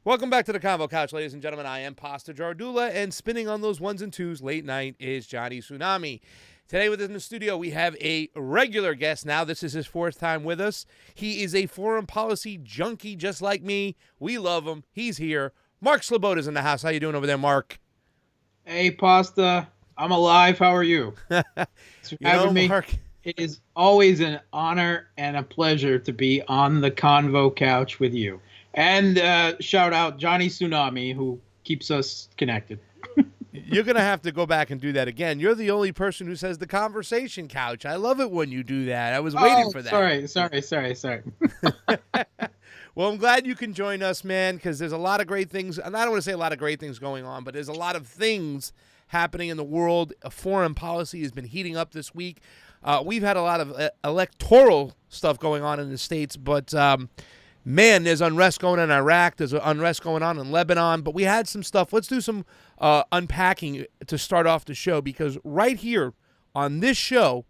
Welcome back to the Convo Couch, ladies and gentlemen. I am Pasta Jardula, and spinning on those ones and twos late night is Jonny Tsunami. Today with us in the studio, we have a regular guest now. This is his fourth time with us. He is a foreign policy junkie just like me. We love him. He's here. Mark Sleboda's in the house. How you doing over there, Mark? Hey, Pasta. I'm alive. How are you? Thanks for having me. Mark, It is always an honor and a pleasure to be on the Convo couch with you. And shout out Jonny Tsunami, who keeps us connected. you're going to have to go back and do that again. You're the only person who says the conversation couch. I love it when you do that. I was waiting for that. Sorry. Well, I'm glad you can join us, man, because there's a lot of great things. And I don't want to say a lot of great things going on, but there's a lot of things happening in the world. Foreign policy has been heating up this week. We've had a lot of electoral stuff going on in the States, but man, there's unrest going on in Iraq. There's unrest going on in Lebanon. But we had some stuff. Let's do some unpacking to start off the show, because right here on this show,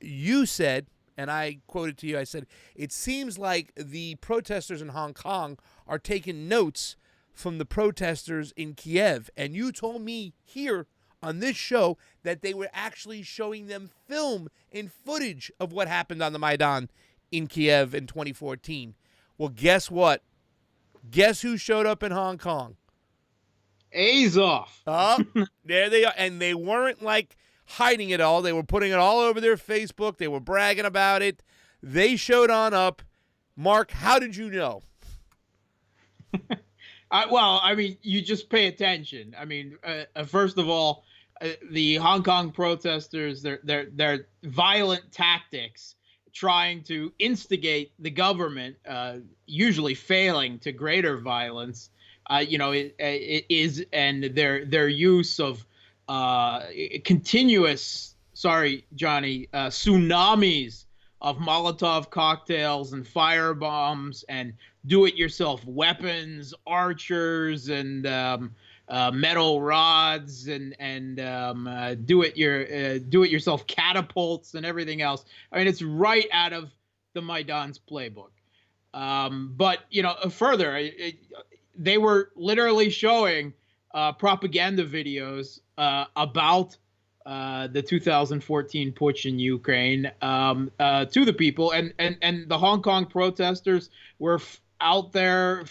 you said, and I quoted to you, I said, it seems like the protesters in Hong Kong are taking notes from the protesters in Kiev. And you told me here on this show that they were actually showing them film and footage of what happened on the Maidan in Kiev in 2014. Well, guess what? Guess who showed up in Hong Kong? Azov. Oh, there they are. And they weren't like hiding it all. They were putting it all over their Facebook. They were bragging about it. They showed on up. Mark, how did you know? Well, I mean, you just pay attention. I mean, first of all, the Hong Kong protesters, their violent tactics, trying to instigate the government, usually failing to greater violence, it is, and their use of continuous, sorry, Jonny, tsunamis of Molotov cocktails and fire bombs and do-it-yourself weapons, archers, and metal rods, and do-it-yourself catapults and everything else. I mean, it's right out of the Maidan's playbook. But further, they were literally showing propaganda videos about the 2014 putsch in Ukraine to the people, and the Hong Kong protesters were out there,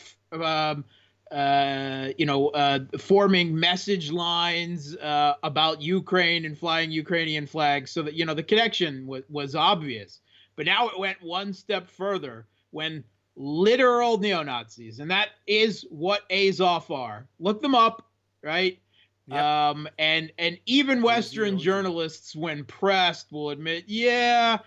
forming message lines about Ukraine and flying Ukrainian flags, so that the connection was obvious. But now it went one step further when literal neo-Nazis, and that is what Azov are. Look them up, right? Yep. And even Western journalists, when pressed, will admit, they're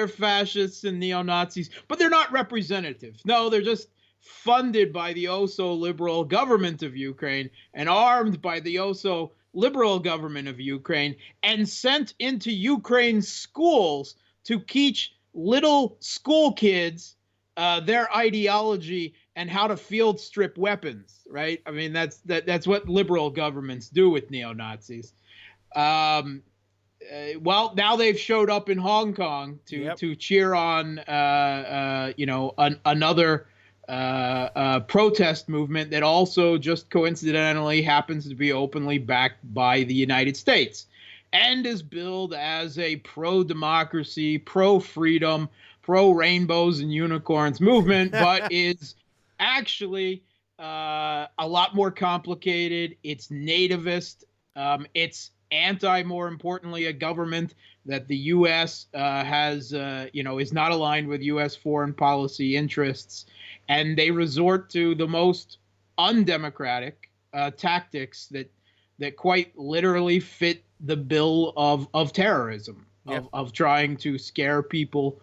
fascists and neo-Nazis, but they're not representative. No, they're just funded by the oh-so-liberal government of Ukraine and armed by the oh-so-liberal government of Ukraine and sent into Ukraine schools to teach little school kids their ideology and how to field strip weapons, right? I mean, that's what liberal governments do with neo-Nazis. Well, now they've showed up in Hong Kong to cheer on, another protest movement that also just coincidentally happens to be openly backed by the United States and is billed as a pro-democracy, pro-freedom, pro-rainbows and unicorns movement, but is actually a lot more complicated. It's nativist. It's more importantly, a government that the U.S. has, is not aligned with U.S. foreign policy interests. And they resort to the most undemocratic tactics that quite literally fit the bill of terrorism, of trying to scare people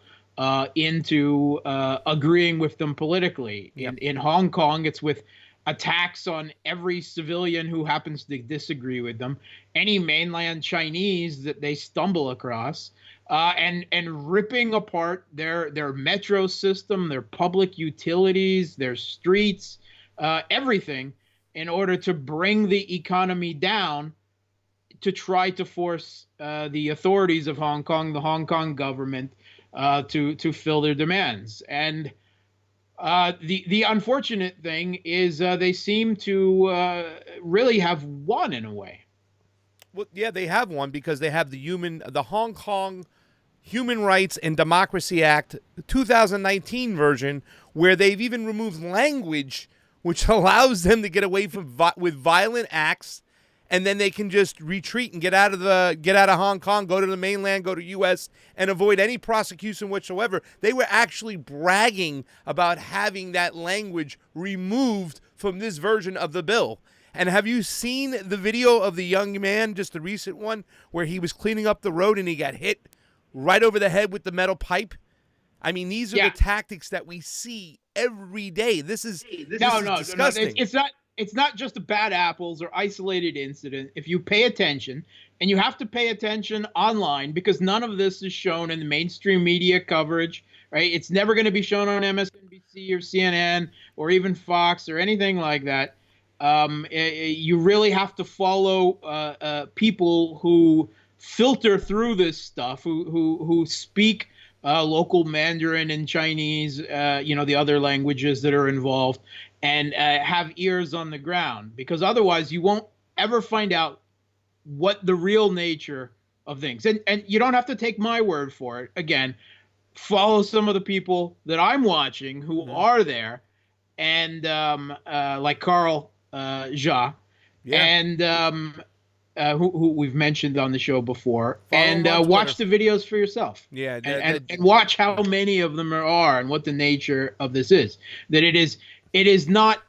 into agreeing with them politically. In Hong Kong, it's with attacks on every civilian who happens to disagree with them, any mainland Chinese that they stumble across, and ripping apart their metro system, their public utilities, their streets, everything, in order to bring the economy down, to try to force the authorities of Hong Kong, the Hong Kong government, to fill their demands. And The unfortunate thing is they seem to really have won in a way. Well, yeah, they have one because they have the Hong Kong Human Rights and Democracy Act 2019 version, where they've even removed language which allows them to get away from with violent acts, and then they can just retreat and get out of Hong Kong, go to the mainland, go to U.S., and avoid any prosecution whatsoever. They were actually bragging about having that language removed from this version of the bill. And have you seen the video of the young man, just the recent one, where he was cleaning up the road and he got hit right over the head with the metal pipe? I mean, these are the tactics that we see every day. This is disgusting. No, it's not just the bad apples or isolated incident. If you pay attention, and you have to pay attention online because none of this is shown in the mainstream media coverage, right? It's never going to be shown on MSNBC or CNN or even Fox or anything like that. You really have to follow people who filter through this stuff, who speak local Mandarin and Chinese, the other languages that are involved, and have ears on the ground, because otherwise you won't ever find out what the real nature of things. And you don't have to take my word for it. Again, follow some of the people that I'm watching who are there, and like Carl Ja, and who we've mentioned on the show before, and watch the videos for yourself. Yeah, and watch how many of them there are and what the nature of this is. That it is not.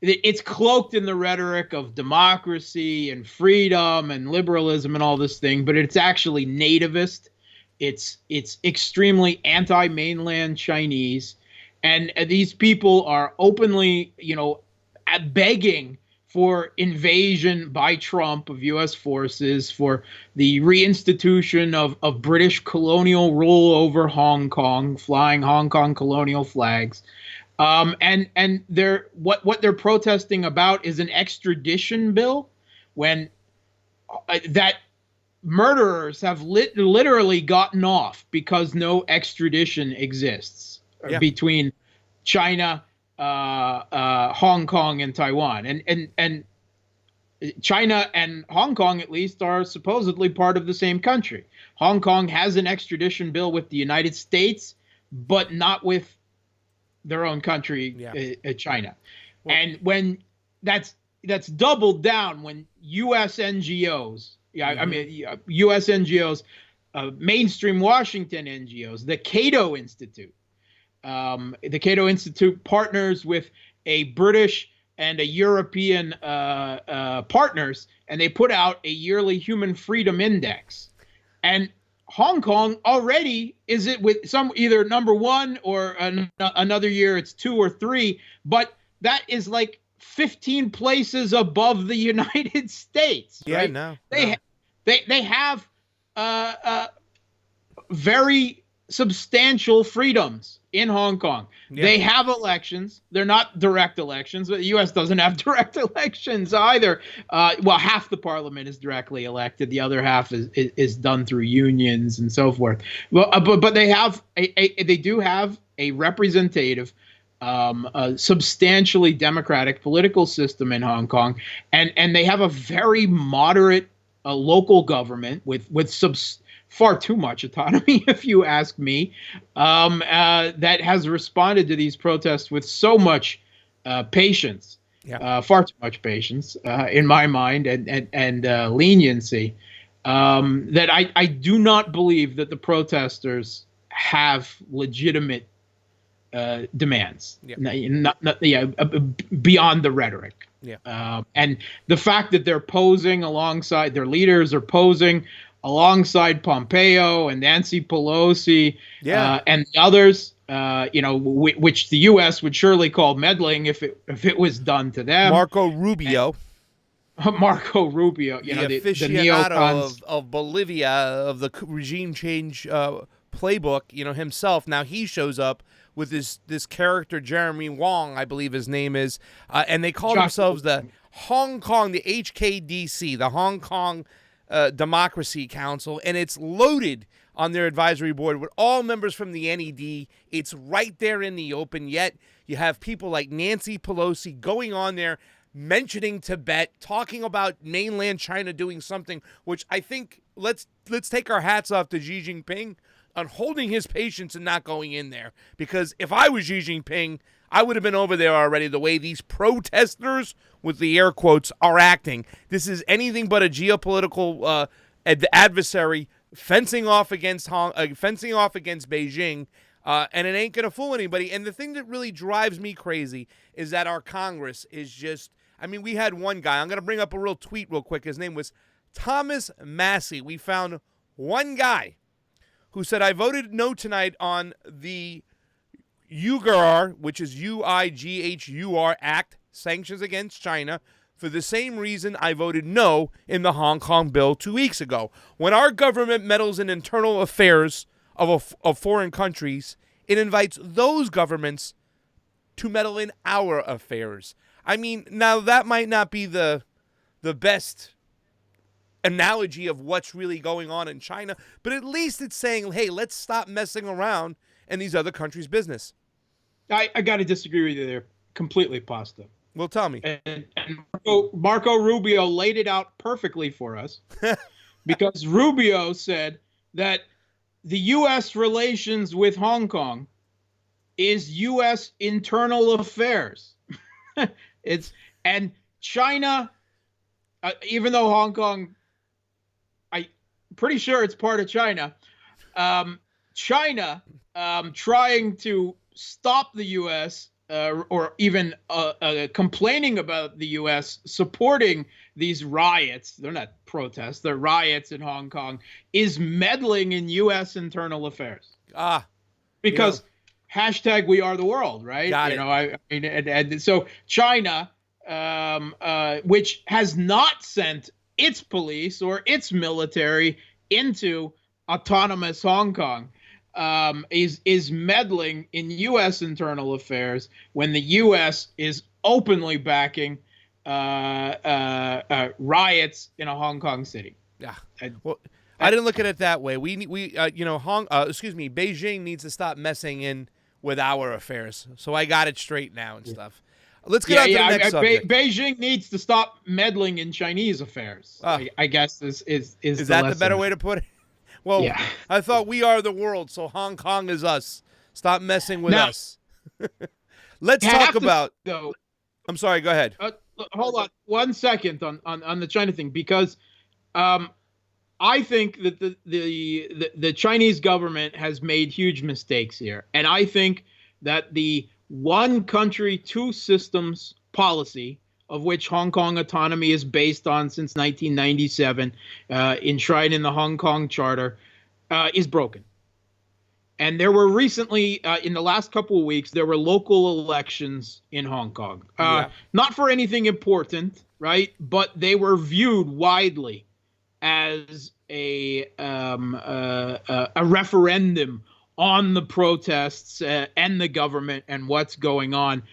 It's cloaked in the rhetoric of democracy and freedom and liberalism and all this thing, but it's actually nativist. It's extremely anti-mainland Chinese, and these people are openly, begging for invasion by Trump of U.S. forces, for the reinstitution of British colonial rule over Hong Kong, flying Hong Kong colonial flags. And what they're protesting about is an extradition bill, when that murderers have literally gotten off because no extradition exists between China, Hong Kong, and Taiwan. And China and Hong Kong, at least, are supposedly part of the same country. Hong Kong has an extradition bill with the United States, but not with their own country, China. Well, and when that's doubled down, when U.S. NGOs, U.S. NGOs, mainstream Washington NGOs, the Cato Institute, partners with a British and a European partners, and they put out a yearly human freedom index. And Hong Kong already is it with some either number one or another year it's 2 or 3, but that is like 15 places above the United States. Yeah, right? No. They have very substantial freedoms in Hong Kong. Yeah. They have elections. They're not direct elections, but the U.S. doesn't have direct elections either. Half the parliament is directly elected. The other half is done through unions and so forth. But they have they do have a representative, a substantially democratic political system in Hong Kong, and they have a very moderate local government with far too much autonomy, if you ask me, that has responded to these protests with so much patience, far too much patience, in my mind, and leniency, that I do not believe that the protesters have legitimate demands, beyond the rhetoric. And the fact that they're posing alongside, their leaders are posing alongside Pompeo and Nancy Pelosi, and the others, which the U.S. would surely call meddling if it was done to them. Marco Rubio, the aficionado of Bolivia, of the regime change playbook, himself. Now he shows up with this character, Jeremy Wong, I believe his name is, and they call themselves the Hong Kong, the HKDC, the Hong Kong Democracy Council, and it's loaded on their advisory board with all members from the NED. It's right there in the open, yet you have people like Nancy Pelosi going on there, mentioning Tibet, talking about mainland China doing something, which I think let's take our hats off to Xi Jinping on holding his patience and not going in there. Because if I was Xi Jinping, I would have been over there already. The way these protesters, with the air quotes, are acting, this is anything but a geopolitical adversary fencing off against Beijing, and it ain't gonna fool anybody. And the thing that really drives me crazy is that our Congress is just. I mean, we had one guy. I'm gonna bring up a real tweet real quick. His name was Thomas Massey. We found one guy who said, "I voted no tonight on the UIGHR, which is UIGHUR Act, sanctions against China, for the same reason I voted no in the Hong Kong bill 2 weeks ago. When our government meddles in internal affairs of foreign countries, it invites those governments to meddle in our affairs." I mean, now that might not be the best analogy of what's really going on in China, but at least it's saying, hey, let's stop messing around in these other countries' business. I got to disagree with you there completely, Pasta. Well, tell me. And Marco Rubio laid it out perfectly for us because Rubio said that the U.S. relations with Hong Kong is U.S. internal affairs. And China, even though Hong Kong, I'm pretty sure it's part of China, China trying to stop the U.S. Or even complaining about the U.S. supporting these riots. They're not protests, they're riots in Hong Kong, is meddling in U.S. internal affairs. Because hashtag we are the world, right? Got it. I mean, and so China, which has not sent its police or its military into autonomous Hong Kong, is meddling in U.S. internal affairs when the U.S. is openly backing riots in a Hong Kong city. Yeah. Well, I didn't look at it that way. Beijing needs to stop messing in with our affairs. So I got it straight now and stuff. Let's get on to the next subject. Beijing needs to stop meddling in Chinese affairs. I guess is that the better way to put it? Well, yeah. I thought we are the world, so Hong Kong is us. Stop messing with us. Let's talk about. I'm sorry. Go ahead. Hold on 1 second on the China thing, because I think that the Chinese government has made huge mistakes here, and I think that the one country, two systems policy, of which Hong Kong autonomy is based on since 1997, enshrined in the Hong Kong Charter, is broken. And there were recently, in the last couple of weeks, there were local elections in Hong Kong. Not for anything important, right? But they were viewed widely as a referendum on the protests and the government and what's going on.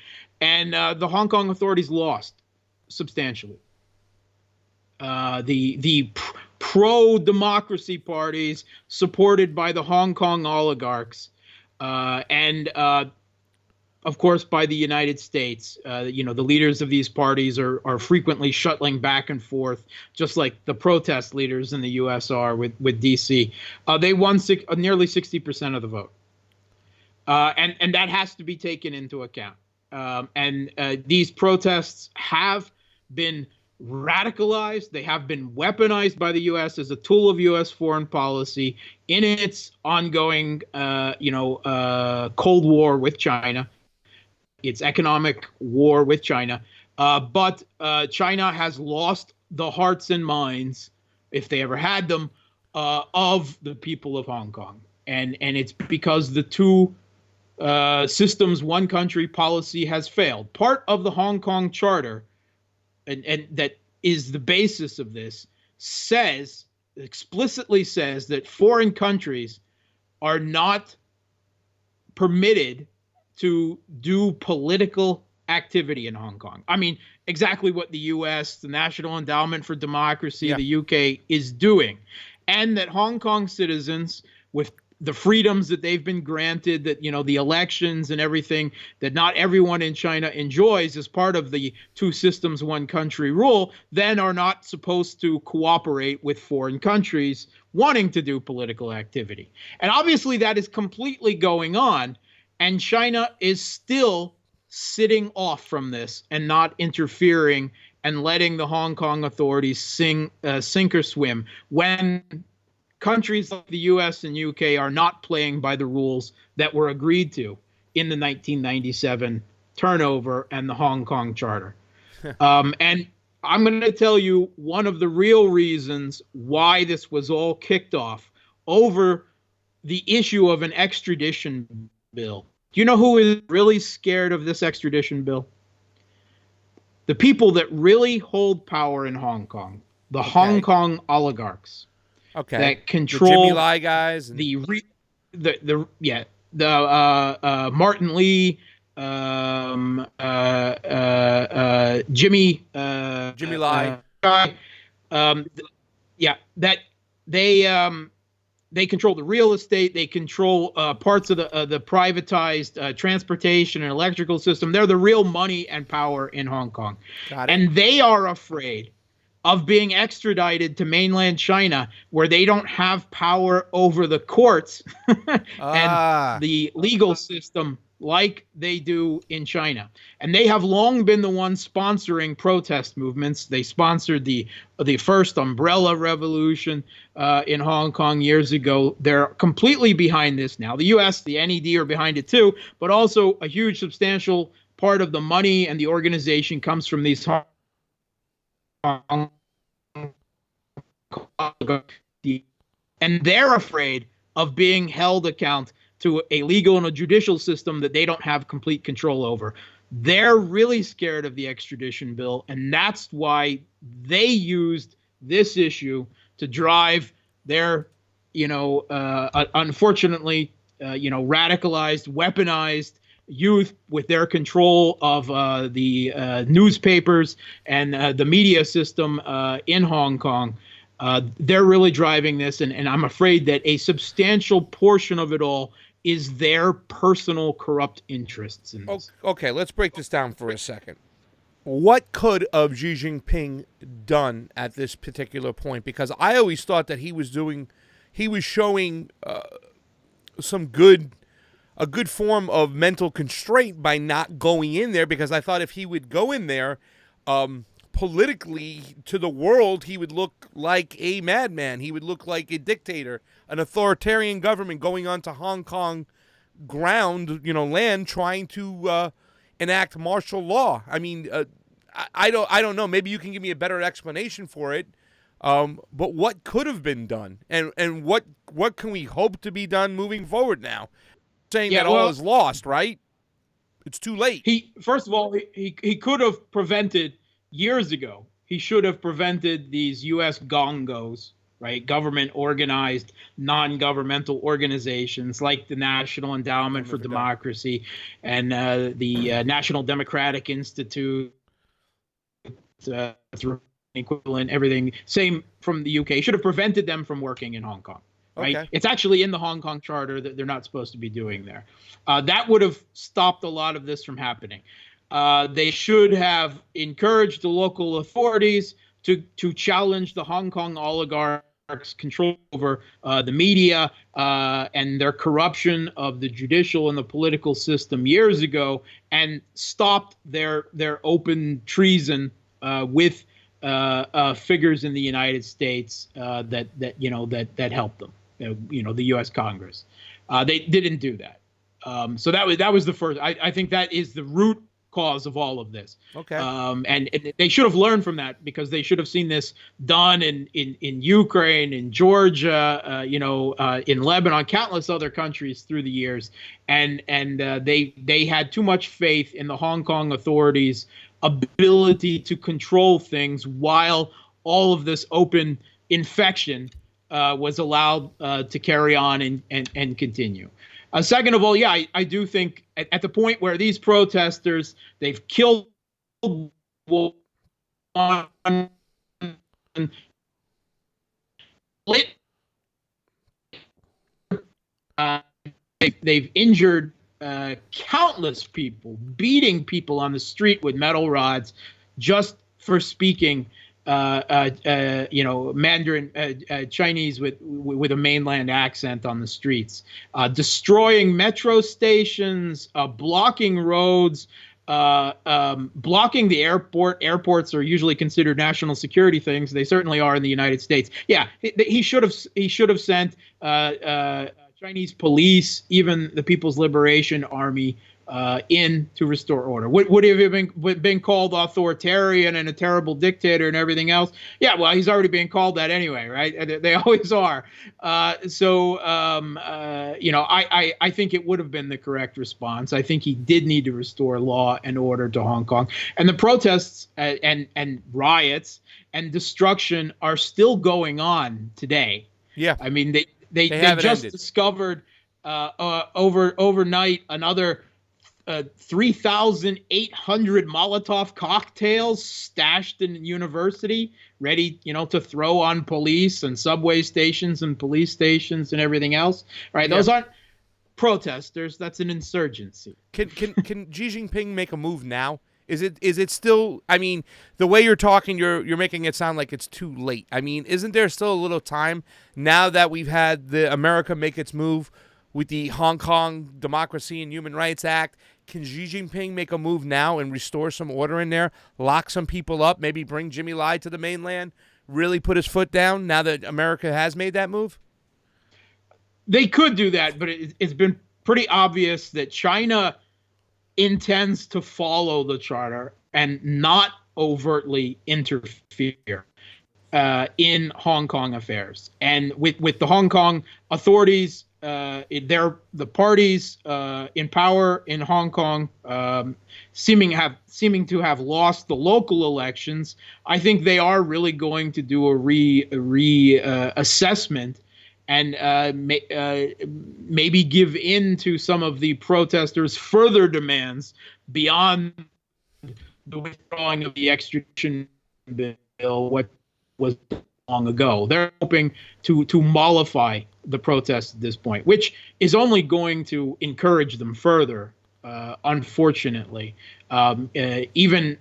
And the Hong Kong authorities lost substantially. The pro-democracy parties supported by the Hong Kong oligarchs and of course by the United States, the leaders of these parties are frequently shuttling back and forth, just like the protest leaders in the U.S. are with DC. They won nearly 60% of the vote, and that has to be taken into account. And these protests have been radicalized. They have been weaponized by the U.S. as a tool of U.S. foreign policy in its ongoing, Cold War with China, its economic war with China. But China has lost the hearts and minds, if they ever had them, of the people of Hong Kong. And it's because the two systems, one country policy has failed. Part of the Hong Kong Charter, and that is the basis of this, explicitly says that foreign countries are not permitted to do political activity in Hong Kong. I mean, exactly what the U.S., the National Endowment for Democracy, the UK is doing. And that Hong Kong citizens with the freedoms that they've been granted, that, the elections and everything that not everyone in China enjoys as part of the two systems, one country rule, then are not supposed to cooperate with foreign countries wanting to do political activity. And obviously that is completely going on, and China is still sitting off from this and not interfering and letting the Hong Kong authorities sink or swim when countries like the US and UK are not playing by the rules that were agreed to in the 1997 turnover and the Hong Kong Charter. And I'm going to tell you one of the real reasons why this was all kicked off over the issue of an extradition bill. Do you know who is really scared of this extradition bill? The people that really hold power in Hong Kong, the Hong Kong oligarchs. Okay. That control the Jimmy Lai guys, and Martin Lee, Jimmy Lai. That they control the real estate. They control parts of the privatized transportation and electrical system. They're the real money and power in Hong Kong, and they are afraid of being extradited to mainland China, where they don't have power over the courts and the legal system like they do in China. And they have long been the ones sponsoring protest movements. They sponsored the first umbrella revolution in Hong Kong years ago. They're completely behind this now. The US, the NED are behind it too, but also a huge substantial part of the money and the organization comes from these Hong Kong, and they're afraid of being held account to a legal and a judicial system that they don't have complete control over. They're really scared of the extradition bill, and that's why they used this issue to drive their, unfortunately, radicalized, weaponized youth with their control of the newspapers and the media system in Hong Kong. They're really driving this, and I'm afraid that a substantial portion of it all is their personal corrupt interests in this. Okay, let's break this down for a second. What could have Xi Jinping done at this particular point? Because I always thought that he was showing a good form of mental constraint by not going in there, because I thought if he would go in there, politically to the world, he would look like a madman. He would look like a dictator, an authoritarian government going onto Hong Kong ground, land, trying to enact martial law. I mean, I don't know. Maybe you can give me a better explanation for it. But what could have been done, and what can we hope to be done moving forward now? Saying that all is lost, right? It's too late. First of all, he could have prevented. Years ago, he should have prevented these U.S. gongos, right? Government organized, non-governmental organizations like the National Endowment for Democracy and the National Democratic Institute, equivalent, everything. Same from the UK. Should have prevented them from working in Hong Kong. Right? Okay. It's actually in the Hong Kong Charter that they're not supposed to be doing there. That would have stopped a lot of this from happening. They should have encouraged the local authorities to challenge the Hong Kong oligarchs' control over the media and their corruption of the judicial and the political system years ago, and stopped their open treason with figures in the United States that helped them. The U.S. Congress. They didn't do that. So that was the first. I think that is the root cause of all of this. Okay. And they should have learned from that, because they should have seen this done in Ukraine, in Georgia, in Lebanon, countless other countries through the years. And they had too much faith in the Hong Kong authorities' ability to control things while all of this open infection was allowed to carry on and continue. Second of all, I do think at the point where these protesters, they've killed one, they've injured countless people, beating people on the street with metal rods just for speaking Mandarin, Chinese with a mainland accent on the streets, destroying metro stations, blocking roads, blocking the airport. Airports are usually considered national security things. They certainly are in the United States. Yeah, he should have sent Chinese police, even the People's Liberation Army, in to restore order. Would he have been called authoritarian and a terrible dictator and everything else? Yeah, well, he's already being called that anyway, right? They always are. I think it would have been the correct response. I think he did need to restore law and order to Hong Kong. And the protests and riots and destruction are still going on today. Yeah. I mean, they just discovered overnight another 3,800 Molotov cocktails stashed in the university, ready, to throw on police and subway stations and police stations and everything else. Right? Those aren't protesters. That's an insurgency. Can Xi Jinping make a move now? Is it still? I mean, the way you're talking, you're making it sound like it's too late. I mean, isn't there still a little time now that we've had the America make its move with the Hong Kong Democracy and Human Rights Act? Can Xi Jinping make a move now and restore some order in there, lock some people up, maybe bring Jimmy Lai to the mainland, really put his foot down now that America has made that move? They could do that, but it's been pretty obvious that China intends to follow the charter and not overtly interfere in Hong Kong affairs. And with the Hong Kong authorities, they're the parties in power in Hong Kong, seeming to have lost the local elections. I think they are really going to do a reassessment and maybe give in to some of the protesters' further demands beyond the withdrawing of the extradition bill, what was long ago. They're hoping to mollify the protests at this point, which is only going to encourage them further, unfortunately. Even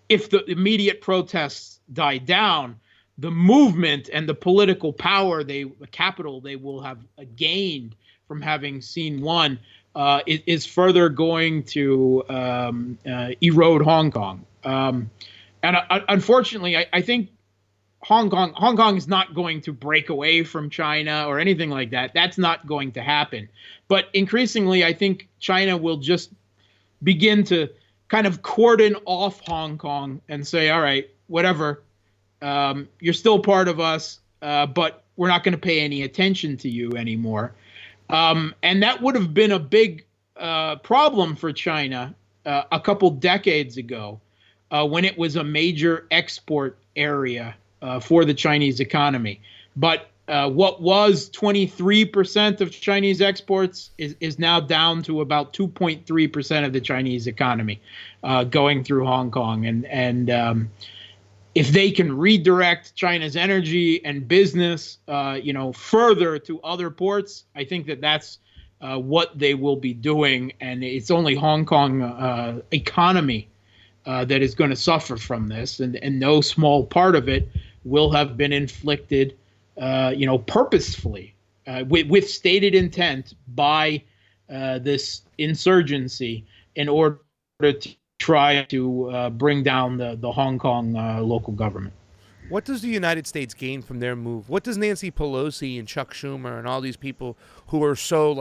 if the immediate protests die down, the movement and the political power, the capital they will have gained from having seen won, is further going to erode Hong Kong. And unfortunately, I think Hong Kong is not going to break away from China or anything like that. That's not going to happen. But increasingly, I think China will just begin to kind of cordon off Hong Kong and say, all right, whatever, you're still part of us, but we're not going to pay any attention to you anymore. And that would have been a big problem for China a couple decades ago when it was a major export area for the Chinese economy. But what was 23% of Chinese exports is now down to about 2.3% of the Chinese economy going through Hong Kong. And if they can redirect China's energy and business, further to other ports, I think that's what they will be doing. And it's only Hong Kong economy that is going to suffer from this, and no small part of it will have been inflicted, purposefully, with stated intent by this insurgency in order to try to bring down the Hong Kong local government. What does the United States gain from their move? What does Nancy Pelosi and Chuck Schumer and all these people who are so,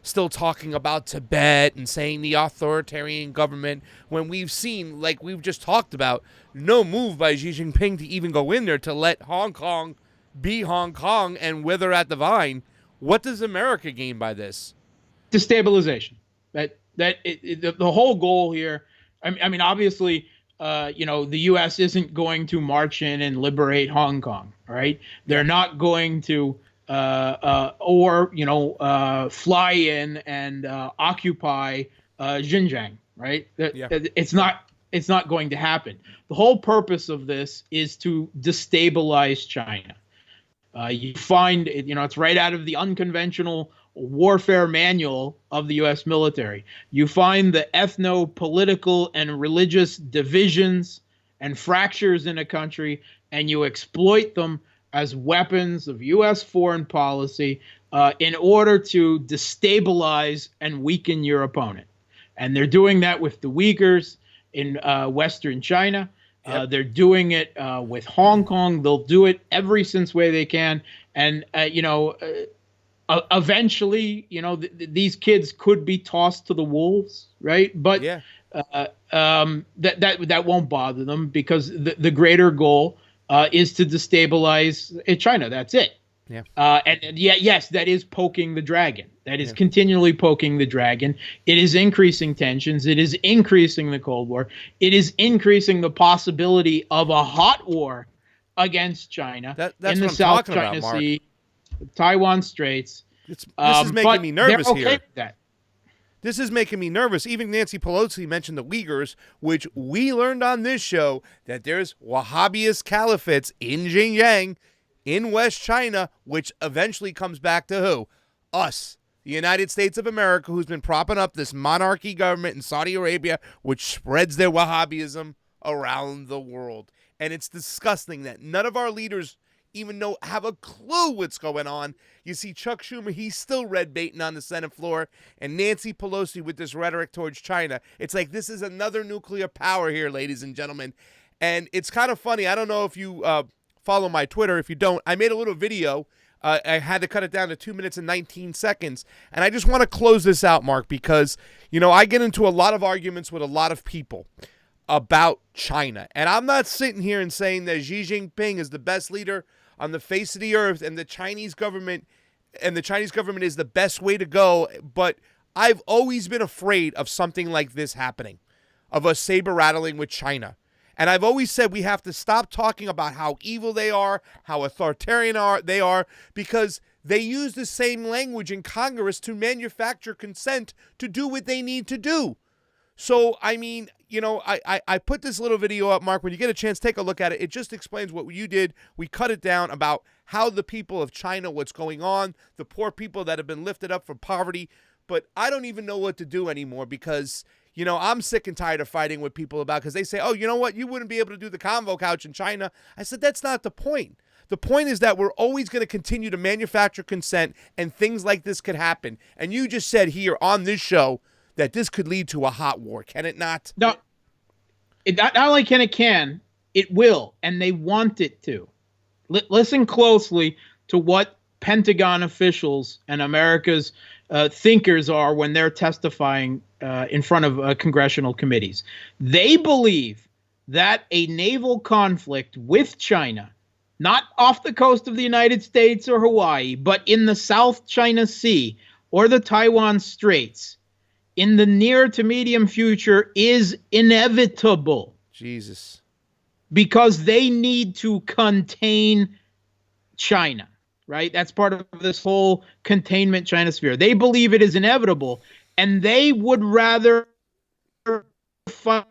still talking about Tibet and saying the authoritarian government, when we've seen, like we've just talked about, no move by Xi Jinping to even go in there to let Hong Kong be Hong Kong and wither at the vine? What does America gain by this? Destabilization. The whole goal here, I mean, obviously, the U.S. isn't going to march in and liberate Hong Kong, right? They're not going to, fly in and occupy Xinjiang, right? It's not going to happen. The whole purpose of this is to destabilize China. You find, it's right out of the unconventional warfare manual of the U.S. military. You find the ethno-political and religious divisions and fractures in a country, and you exploit them as weapons of U.S. foreign policy in order to destabilize and weaken your opponent. And they're doing that with the Uyghurs in Western China. Yep. They're doing it with Hong Kong. They'll do it every since way they can. And, eventually, these kids could be tossed to the wolves, right? But that won't bother them, because the greater goal is to destabilize China. That's it. Yeah. Yes, that is poking the dragon. That is continually poking the dragon. It is increasing tensions. It is increasing the Cold War. It is increasing the possibility of a hot war against China in the South China Sea, Taiwan Straits. This is making me nervous they're okay here. With that. This is making me nervous. Even Nancy Pelosi mentioned the Uyghurs, which we learned on this show that there's Wahhabist caliphates in Xinjiang, in West China, which eventually comes back to who? Us, the United States of America, who's been propping up this monarchy government in Saudi Arabia, which spreads their Wahhabism around the world. And it's disgusting that none of our leaders even have a clue what's going on. You see Chuck Schumer, he's still red baiting on the Senate floor, and Nancy Pelosi with this rhetoric towards China. It's like this is another nuclear power here, ladies and gentlemen. And it's kind of funny. I don't know if you follow my Twitter. If you don't, I made a little video. I had to cut it down to 2 minutes and 19 seconds. And I just want to close this out, Mark, because, I get into a lot of arguments with a lot of people about China. And I'm not sitting here and saying that Xi Jinping is the best leader on the face of the earth and the Chinese government is the best way to go. But I've always been afraid of something like this happening, of us saber rattling with China. And I've always said we have to stop talking about how evil they are, how authoritarian they are, because they use the same language in Congress to manufacture consent to do what they need to do. So, I mean, I put this little video up, Mark. When you get a chance, take a look at it. It just explains what you did. We cut it down about how the people of China, what's going on, the poor people that have been lifted up from poverty. But I don't even know what to do anymore because, I'm sick and tired of fighting with people about, because they say, oh, you know what? You wouldn't be able to do the CONVO couch in China. I said, that's not the point. The point is that we're always going to continue to manufacture consent and things like this could happen. And you just said here on this show that this could lead to a hot war. Can it not? No, not only can, it will. And they want it to. Listen closely to what Pentagon officials and America's thinkers are when they're testifying in front of congressional committees. They believe that a naval conflict with China, not off the coast of the United States or Hawaii, but in the South China Sea or the Taiwan Straits, in the near to medium future is inevitable. Jesus. Because they need to contain China. Right? That's part of this whole containment China sphere. They believe it is inevitable, and they would rather fight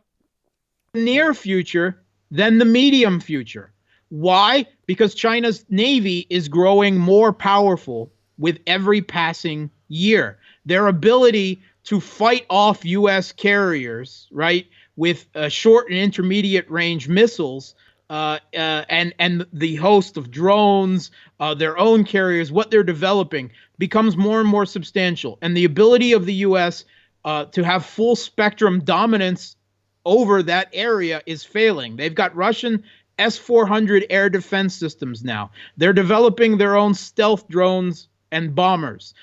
the near future than the medium future. Why? Because China's Navy is growing more powerful with every passing year. Their ability to fight off U.S. carriers, right, with short and intermediate range missiles, and the host of drones, their own carriers, what they're developing becomes more and more substantial. And the ability of the U.S. To have full spectrum dominance over that area is failing. They've got Russian S-400 air defense systems now. They're developing their own stealth drones and bombers.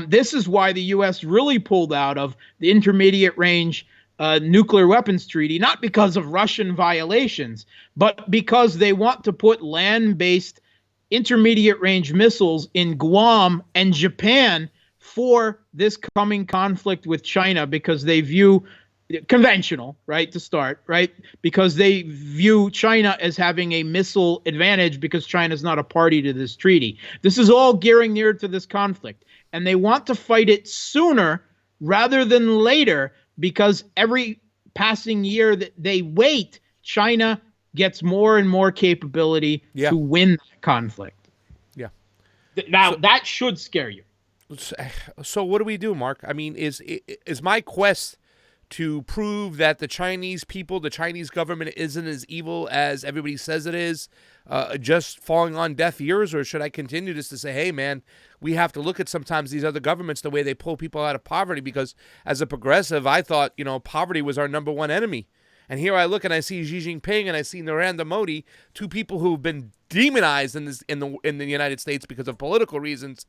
This is why the U.S. really pulled out of the intermediate range nuclear weapons treaty, not because of Russian violations, but because they want to put land-based intermediate range missiles in Guam and Japan for this coming conflict with China, because they view conventional, right, to start, right, because they view China as having a missile advantage because China is not a party to this treaty. This is all gearing near to this conflict, and they want to fight it sooner rather than later, because every passing year that they wait, China gets more and more capability to win that conflict. Yeah. Now, that should scare you. So what do we do, Mark? I mean, is my quest to prove that the Chinese people, the Chinese government isn't as evil as everybody says it is, just falling on deaf ears? Or should I continue just to say, hey, man, we have to look at sometimes these other governments, the way they pull people out of poverty? Because as a progressive, I thought, poverty was our number one enemy. And here I look and I see Xi Jinping and I see Narendra Modi, two people who've been demonized in the United States because of political reasons,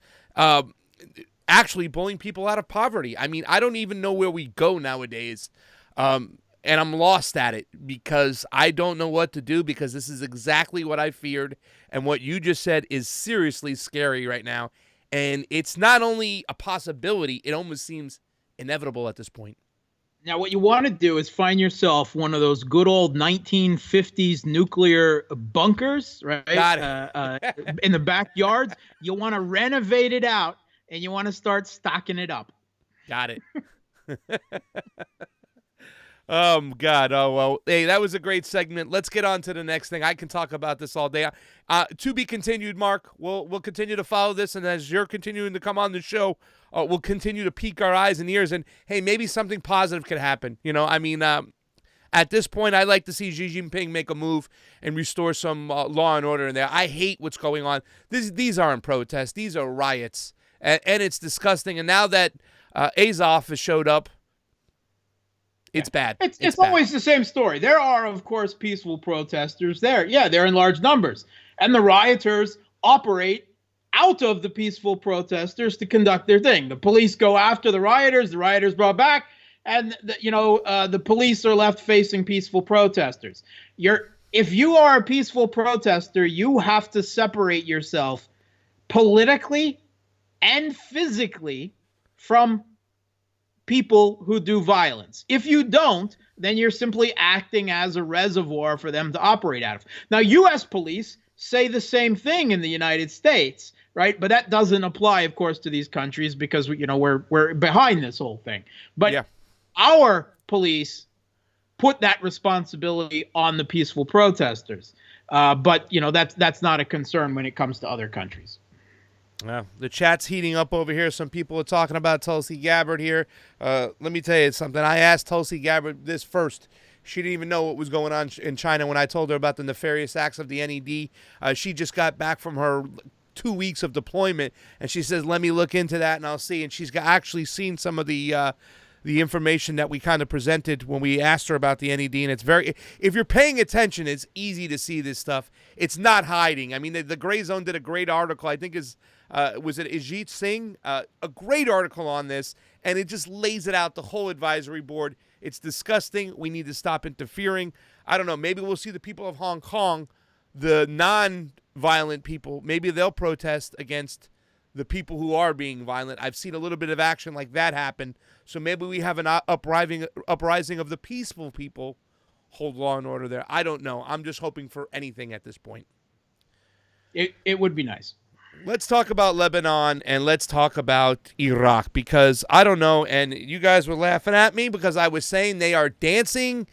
actually pulling people out of poverty. I mean, I don't even know where we go nowadays. And I'm lost at it because I don't know what to do, because this is exactly what I feared. And what you just said is seriously scary right now. And it's not only a possibility, it almost seems inevitable at this point. Now, what you want to do is find yourself one of those good old 1950s nuclear bunkers, right? Got it. In the backyards. You'll want to renovate it out, and you want to start stocking it up. Got it. God. Oh, well. Hey, that was a great segment. Let's get on to the next thing. I can talk about this all day. To be continued, Mark. We'll continue to follow this, and as you're continuing to come on the show, we'll continue to peek our eyes and ears, and, hey, maybe something positive could happen. At this point, I'd like to see Xi Jinping make a move and restore some law and order in there. I hate what's going on. These aren't protests. These are riots, and it's disgusting. And now that Azov has showed up, it's bad. It's bad. Always the same story. There are, of course, peaceful protesters there. Yeah, they're in large numbers. And the rioters operate out of the peaceful protesters to conduct their thing. The police go after the rioters brought back, and the police are left facing peaceful protesters. If you are a peaceful protester, you have to separate yourself politically and physically from people who do violence. If you don't, then you're simply acting as a reservoir for them to operate out of. Now, U.S. police say the same thing in the United States, right? But that doesn't apply, of course, to these countries because we're behind this whole thing. But our police put that responsibility on the peaceful protesters. But that's not a concern when it comes to other countries. Well, the chat's heating up over here. Some people are talking about Tulsi Gabbard here. Let me tell you something. I asked Tulsi Gabbard this first. She didn't even know what was going on in China when I told her about the nefarious acts of the NED. She just got back from her 2 weeks of deployment, and she says, let me look into that, and I'll see. And she's actually seen some of the information that we kind of presented when we asked her about the NED, and it's if you're paying attention, it's easy to see this stuff. It's not hiding. I mean, the Gray Zone did a great article. I think was it Ajit Singh? A great article on this, and it just lays it out, the whole advisory board. It's disgusting. We need to stop interfering. I don't know. Maybe we'll see the people of Hong Kong, the non-violent people, maybe they'll protest against the people who are being violent. I've seen a little bit of action like that happen. So maybe we have an uprising of the peaceful people, hold law and order there. I don't know. I'm just hoping for anything at this point. It would be nice. Let's talk about Lebanon and let's talk about Iraq, because I don't know, and you guys were laughing at me because I was saying they are dancing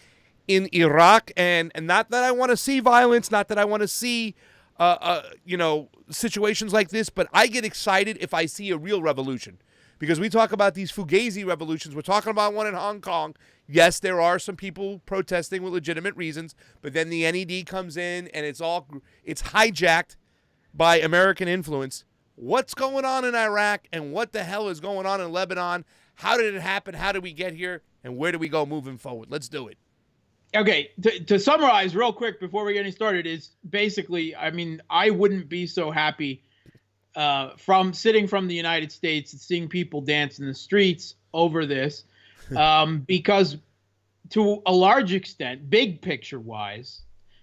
in Iraq, and not that I want to see violence, not that I want to see situations like this, but I get excited if I see a real revolution, because we talk about these fugazi revolutions. We're talking about one in Hong Kong. Yes, there are some people protesting with legitimate reasons, but then the NED comes in and it's hijacked by American influence. What's going on in Iraq, and what the hell is going on in Lebanon? How did it happen? How did we get here? And where do we go moving forward? Let's do it. Okay, to summarize real quick before we get any started is basically, I mean, I wouldn't be so happy from sitting from the United States and seeing people dance in the streets over this because to a large extent, big picture wise,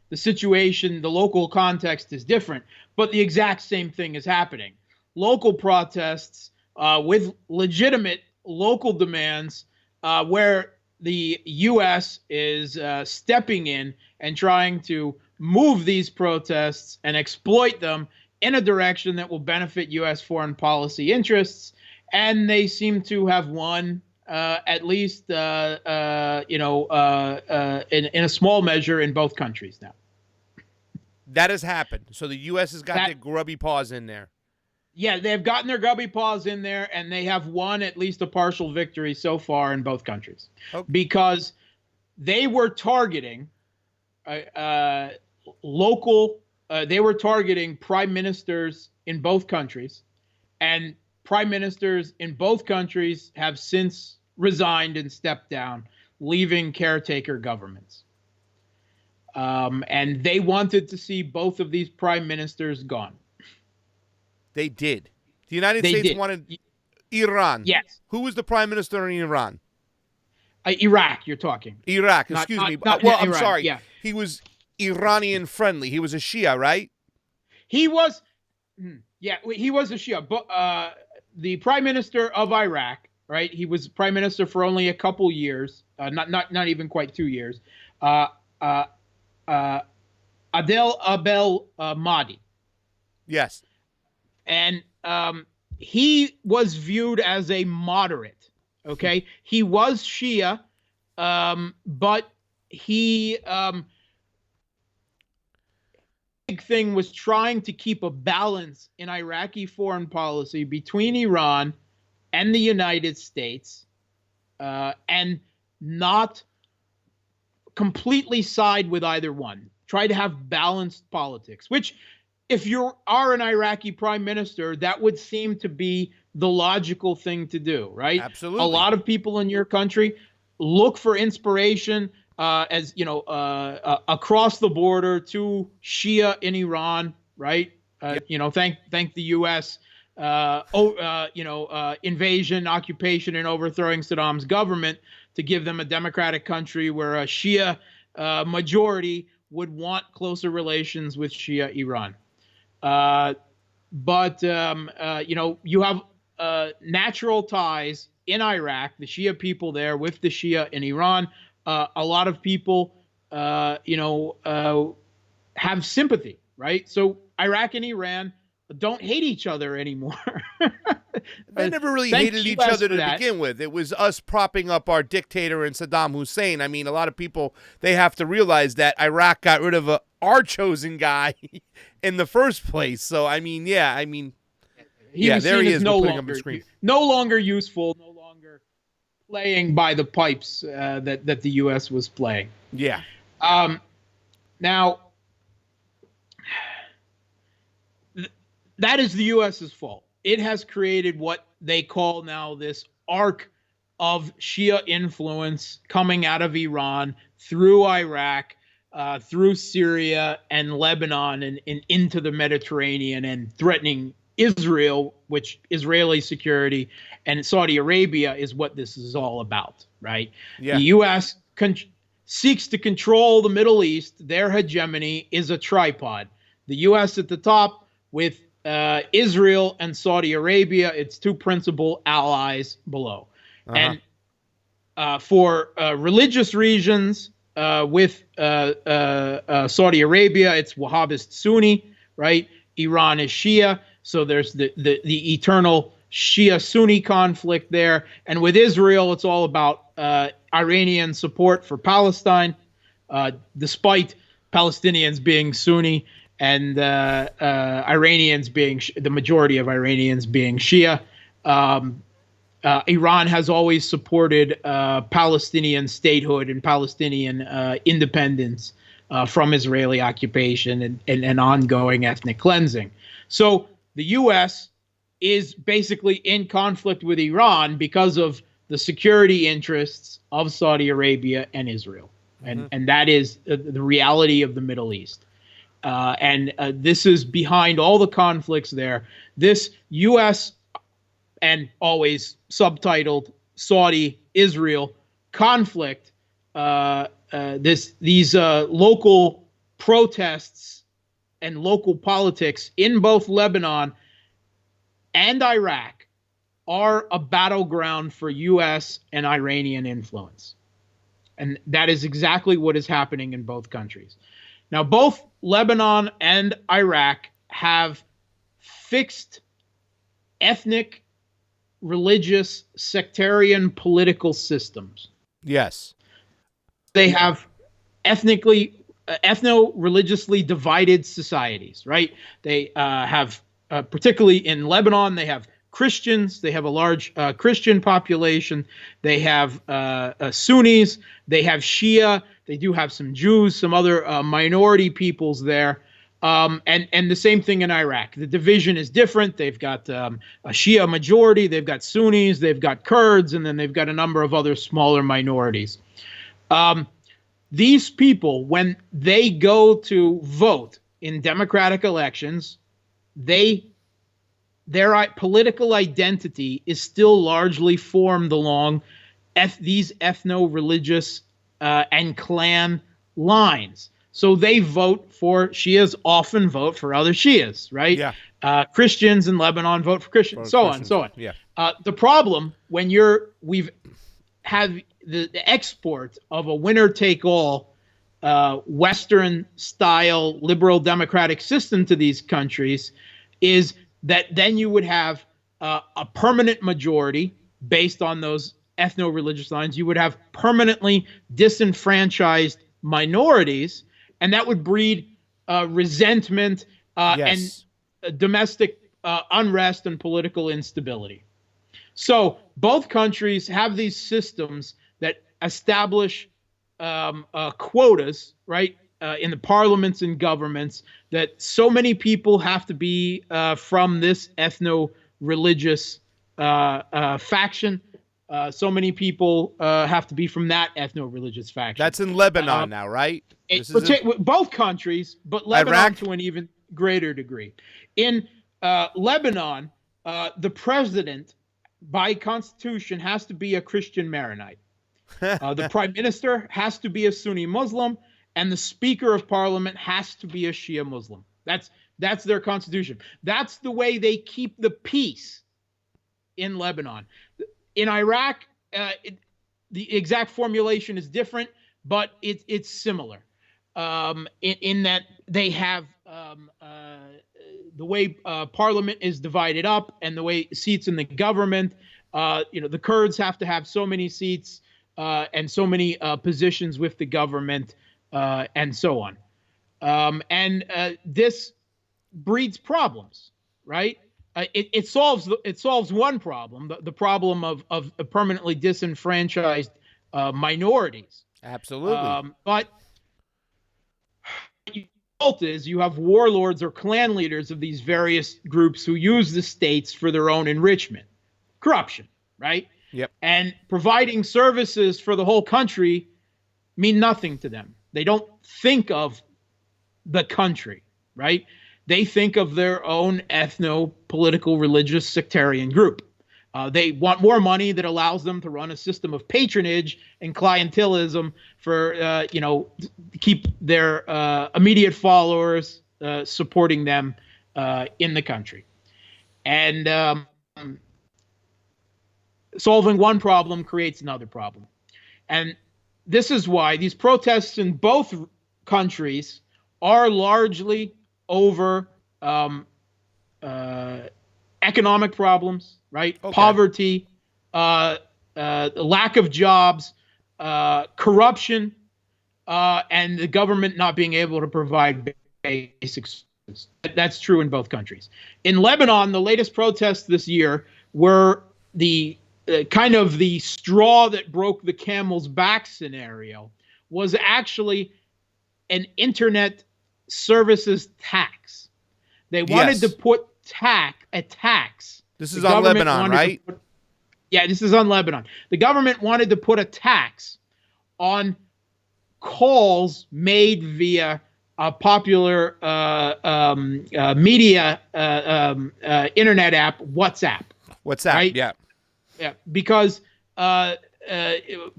the situation, the local context is different, but the exact same thing is happening. Local protests with legitimate local demands where the U.S. is stepping in and trying to move these protests and exploit them in a direction that will benefit U.S. foreign policy interests. And they seem to have won, at least, in a small measure in both countries now. That has happened. So the U.S. has got their grubby paws in there. Yeah, they've gotten their gubby paws in there, and they have won at least a partial victory so far in both countries, Okay. because they were targeting local. They were targeting prime ministers in both countries, and prime ministers in both countries have since resigned and stepped down, leaving caretaker governments. And they wanted to see both of these prime ministers gone. They did. The United They States did. wanted Iran. Yes. Who was the prime minister in Iran? Iraq, you're talking. Iraq, excuse me. Not Well, I'm Iran. sorry. Yeah. He was Iranian friendly. He was a Shia, right? He was, he was a Shia. But the prime minister of Iraq, right? He was prime minister for only a couple years, not even quite 2 years. Adel Abel Mahdi. Yes. And he was viewed as a moderate. Okay, he was Shia, but he big thing was trying to keep a balance in Iraqi foreign policy between Iran and the United States, and not completely side with either one. Try to have balanced politics, which, if you are an Iraqi prime minister, that would seem to be the logical thing to do, right? Absolutely. A lot of people in your country look for inspiration, as you know, across the border to Shia in Iran, right? Yep. You know, thank the U.S. Invasion, occupation, and overthrowing Saddam's government to give them a democratic country where a Shia majority would want closer relations with Shia Iran. But you have natural ties in Iraq, the Shia people there with the Shia in Iran. A lot of people, have sympathy, right? So Iraq and Iran don't hate each other anymore. They never really hated each other to begin with. It was us propping up our dictator and Saddam Hussein. I mean, a lot of people, they have to realize that Iraq got rid of our chosen guy in the first place. So, I mean, there he is. No longer useful, no longer playing by the pipes that the U.S. was playing. Yeah. Now, that is the U.S.'s fault. It has created what they call now this arc of Shia influence coming out of Iran through Iraq, through Syria and Lebanon, and into the Mediterranean, and threatening Israel, which Israeli security and Saudi Arabia is what this is all about, right? Yeah. The U.S. seeks to control the Middle East. Their hegemony is a tripod. The U.S. at the top with Israel and Saudi Arabia, its two principal allies below. Uh-huh. And for religious reasons, with Saudi Arabia, it's Wahhabist Sunni, right? Iran is Shia. So there's the eternal Shia-Sunni conflict there. And with Israel, it's all about Iranian support for Palestine, despite Palestinians being Sunni and Iranians being the majority of Iranians being Shia. Iran has always supported Palestinian statehood and Palestinian independence from Israeli occupation and ongoing ethnic cleansing. So the U.S. is basically in conflict with Iran because of the security interests of Saudi Arabia and Israel. Mm-hmm. And that is the reality of the Middle East. And this is behind all the conflicts there. This U.S. and always subtitled Saudi-Israel conflict, these local protests and local politics in both Lebanon and Iraq are a battleground for U.S. and Iranian influence. And that is exactly what is happening in both countries. Now, both Lebanon and Iraq have fixed ethnic, religious, sectarian political systems. Yes. They have ethno-religiously divided societies, right? They have particularly in Lebanon, they have Christians. They have a large Christian population. They have Sunnis. They have Shia. They do have some Jews, some other minority peoples there. And the same thing in Iraq. The division is different. They've got a Shia majority. They've got Sunnis. They've got Kurds. And then they've got a number of other smaller minorities. These people, when they go to vote in democratic elections, their political identity is still largely formed along these ethno-religious and clan lines. So they vote for Shias, often vote for other Shias, right? Yeah. Christians in Lebanon vote for Christians, so on and so on. Yeah. The problem when we've had the export of a winner-take-all Western-style liberal democratic system to these countries is that then you would have a permanent majority based on those ethno-religious lines. You would have permanently disenfranchised minorities, and that would breed resentment and domestic unrest and political instability. So both countries have these systems that establish quotas, right, in the parliaments and governments, that so many people have to be from this ethno-religious faction. So many people have to be from that ethno-religious faction. That's in Lebanon now, right? Both countries, but Lebanon Iraq? to an even greater degree. In Lebanon, the president, by constitution, has to be a Christian Maronite. The prime minister has to be a Sunni Muslim, and the speaker of parliament has to be a Shia Muslim. That's their constitution. That's the way they keep the peace in Lebanon. In Iraq, the exact formulation is different, but it's similar in that they have the way parliament is divided up and the way seats in the government. The Kurds have to have so many seats and so many positions with the government and so on. And this breeds problems, right? It solves one problem, the problem of permanently disenfranchised minorities. Absolutely. But the result is you have warlords or clan leaders of these various groups who use the states for their own enrichment, corruption, right? Yep. And providing services for the whole country mean nothing to them. They don't think of the country, right? They think of their own ethno-political, religious, sectarian group. They want more money that allows them to run a system of patronage and clientelism for, keep their immediate followers supporting them in the country. And solving one problem creates another problem. And this is why these protests in both countries are largely over economic problems, right? Okay. Poverty, lack of jobs, corruption, and the government not being able to provide basic services. That's true in both countries. In Lebanon, the latest protests this year were the kind of the straw that broke the camel's back scenario, was actually an internet services tax. They wanted to put a tax. This is on Lebanon, right? This is on Lebanon. The government wanted to put a tax on calls made via a popular media internet app, WhatsApp. Right? Yeah, because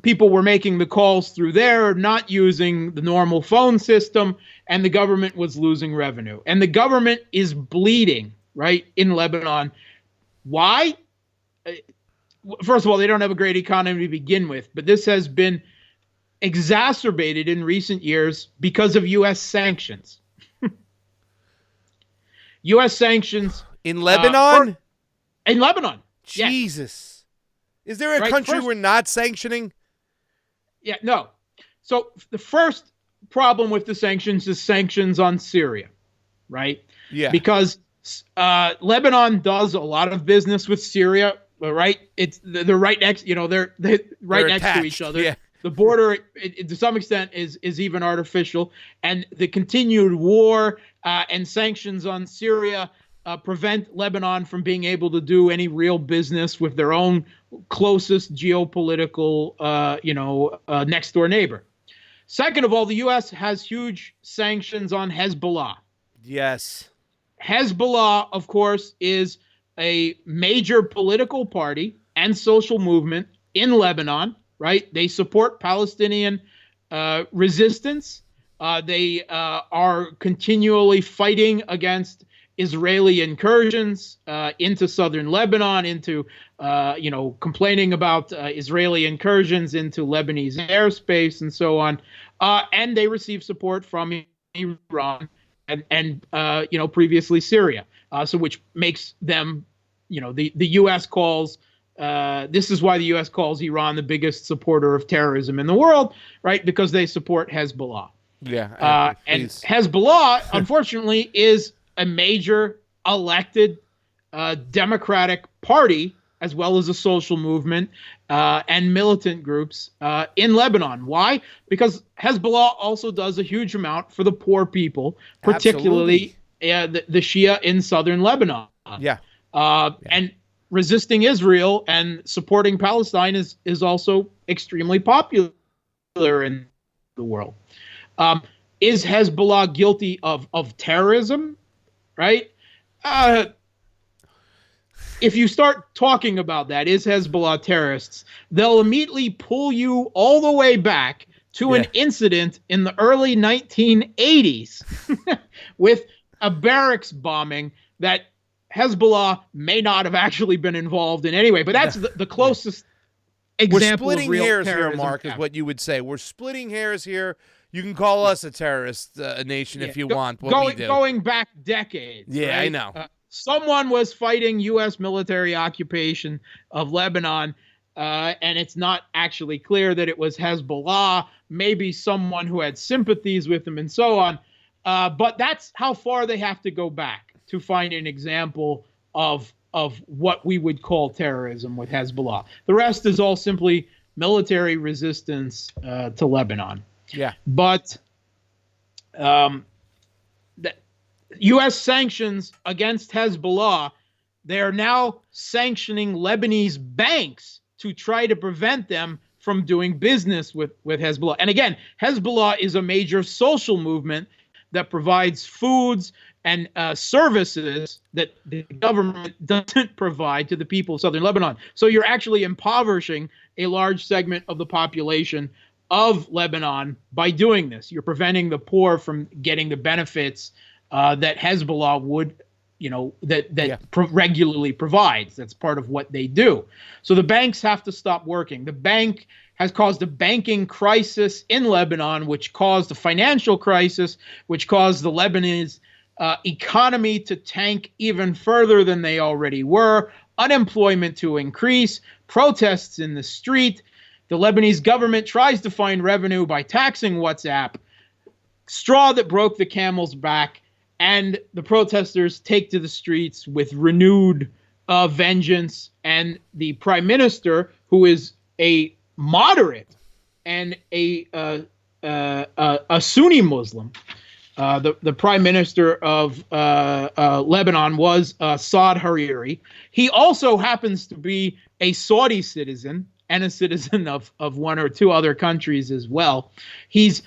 people were making the calls through there, not using the normal phone system, and the government was losing revenue. And the government is bleeding, right, in Lebanon. Why? First of all, they don't have a great economy to begin with, but this has been exacerbated in recent years because of U.S. sanctions. U.S. sanctions. In Lebanon? In Lebanon. Jesus. Yes. Is there a country we're not sanctioning? Yeah, no. So the first problem with the sanctions is sanctions on Syria, right? Yeah. Because Lebanon does a lot of business with Syria, right? They're right next, they're right next to each other. Yeah. The border, to some extent, is even artificial, and the continued war and sanctions on Syria prevent Lebanon from being able to do any real business with their own closest geopolitical, next door neighbor. Second of all, the U.S. has huge sanctions on Hezbollah. Yes. Hezbollah, of course, is a major political party and social movement in Lebanon, right? They support Palestinian resistance. They are continually fighting against Israeli incursions into southern Lebanon, into, complaining about Israeli incursions into Lebanese airspace and so on. And they receive support from Iran and previously Syria. So which makes them, the U.S. calls, this is why the U.S. calls Iran the biggest supporter of terrorism in the world, right? Because they support Hezbollah. Yeah. And Hezbollah, unfortunately, is a major elected democratic party, as well as a social movement and militant groups in Lebanon. Why? Because Hezbollah also does a huge amount for the poor people, particularly the Shia in southern Lebanon. Yeah. And resisting Israel and supporting Palestine is also extremely popular in the world. Is Hezbollah guilty of terrorism? Right? If you start talking about that, is Hezbollah terrorists, they'll immediately pull you all the way back to an incident in the early 1980s with a barracks bombing that Hezbollah may not have actually been involved in anyway, but that's the closest example of real terrorism. We're splitting hairs here, Mark, is what you would say. We're splitting hairs here. You can call us a terrorist nation if you want. Going back decades. Yeah, right? I know. Someone was fighting U.S. military occupation of Lebanon, and it's not actually clear that it was Hezbollah, maybe someone who had sympathies with them and so on. But that's how far they have to go back to find an example of what we would call terrorism with Hezbollah. The rest is all simply military resistance to Lebanon. Yeah. But the U.S. sanctions against Hezbollah, they are now sanctioning Lebanese banks to try to prevent them from doing business with Hezbollah. And again, Hezbollah is a major social movement that provides foods and services that the government doesn't provide to the people of southern Lebanon. So you're actually impoverishing a large segment of the population of Lebanon by doing this. You're preventing the poor from getting the benefits that Hezbollah would, regularly provides. That's part of what they do. So the banks have to stop working. The bank has caused a banking crisis in Lebanon, which caused a financial crisis, which caused the Lebanese economy to tank even further than they already were, unemployment to increase, protests in the street. The Lebanese government tries to find revenue by taxing WhatsApp. Straw that broke the camel's back, and the protesters take to the streets with renewed vengeance. And the prime minister, who is a moderate and a Sunni Muslim, the prime minister of Lebanon was Saad Hariri. He also happens to be a Saudi citizen and a citizen of one or two other countries as well. He's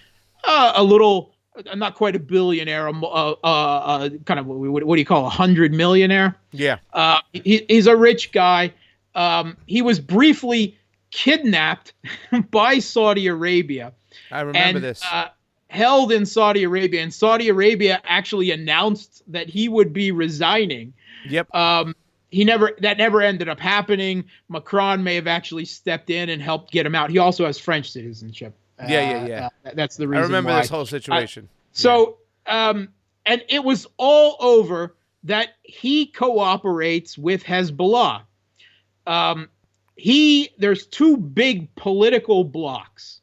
a little, not quite a billionaire, kind of what do you call 100 millionaire? Yeah. He's a rich guy. He was briefly kidnapped by Saudi Arabia. I remember this. Held in Saudi Arabia, and Saudi Arabia actually announced that he would be resigning. Yep. That never ended up happening. Macron may have actually stepped in and helped get him out. He also has French citizenship. Yeah. That's the reason. I remember why. this whole situation. And it was all over that he cooperates with Hezbollah. There's two big political blocks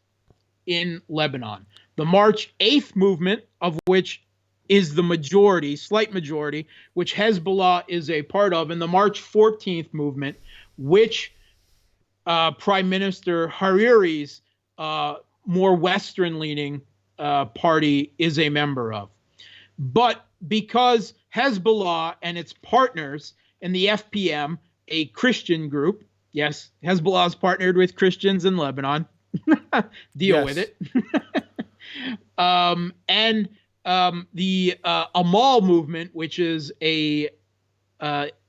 in Lebanon. The March 8th movement, of which is the majority, slight majority, which Hezbollah is a part of, and the March 14th movement, which Prime Minister Hariri's more Western-leaning party is a member of. But because Hezbollah and its partners in the FPM, a Christian group, yes, Hezbollah is partnered with Christians in Lebanon. Deal with it. And the Amal movement, which is a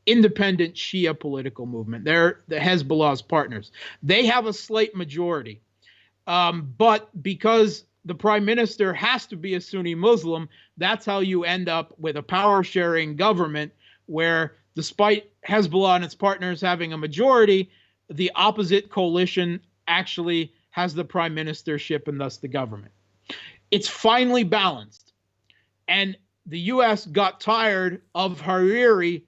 independent Shia political movement. They're the Hezbollah's partners. They have a slight majority. But because the prime minister has to be a Sunni Muslim, that's how you end up with a power-sharing government where, despite Hezbollah and its partners having a majority, the opposite coalition actually has the prime ministership and thus the government. It's finally balanced. And the U.S. got tired of Hariri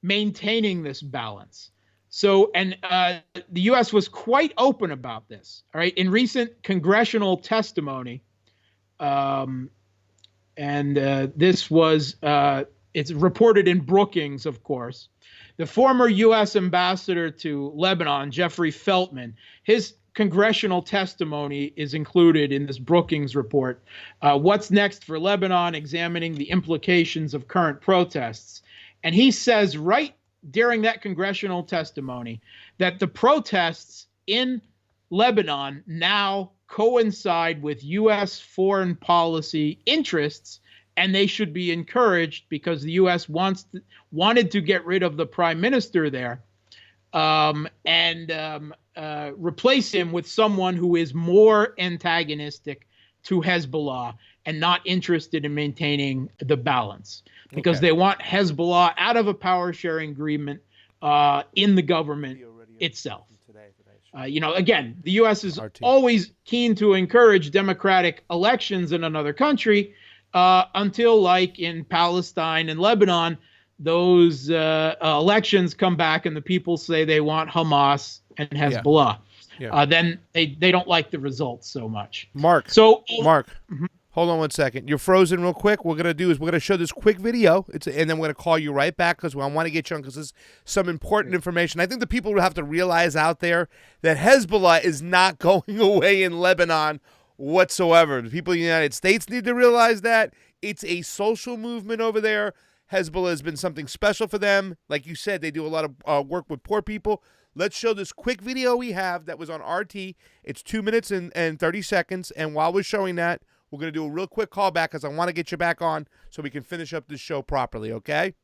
maintaining this balance. So, and the U.S. was quite open about this. All right, in recent congressional testimony, this was it's reported in Brookings, of course. The former U.S. ambassador to Lebanon, Jeffrey Feltman, his congressional testimony is included in this Brookings report. What's next for Lebanon? Examining the implications of current protests. And he says right during that congressional testimony that the protests in Lebanon now coincide with U.S. foreign policy interests, and they should be encouraged because the U.S. wanted to get rid of the prime minister there and replace him with someone who is more antagonistic to Hezbollah and not interested in maintaining the balance, because they want Hezbollah out of a power-sharing agreement in the government itself. Again, the U.S. is always keen to encourage democratic elections in another country until, like in Palestine and Lebanon, those elections come back and the people say they want Hamas and Hezbollah. Then they don't like the results so much. Mark, hold on one second. You're frozen real quick. What we're going to show this quick video, and then we're going to call you right back because I want to get you on because there's some important information. I think the people will have to realize out there that Hezbollah is not going away in Lebanon whatsoever. The people in the United States need to realize that. It's a social movement over there. Hezbollah has been something special for them. Like you said, they do a lot of work with poor people. Let's show this quick video we have that was on RT. It's 2 minutes and 30 seconds. And while we're showing that, we're going to do a real quick call back because I want to get you back on so we can finish up this show properly, okay?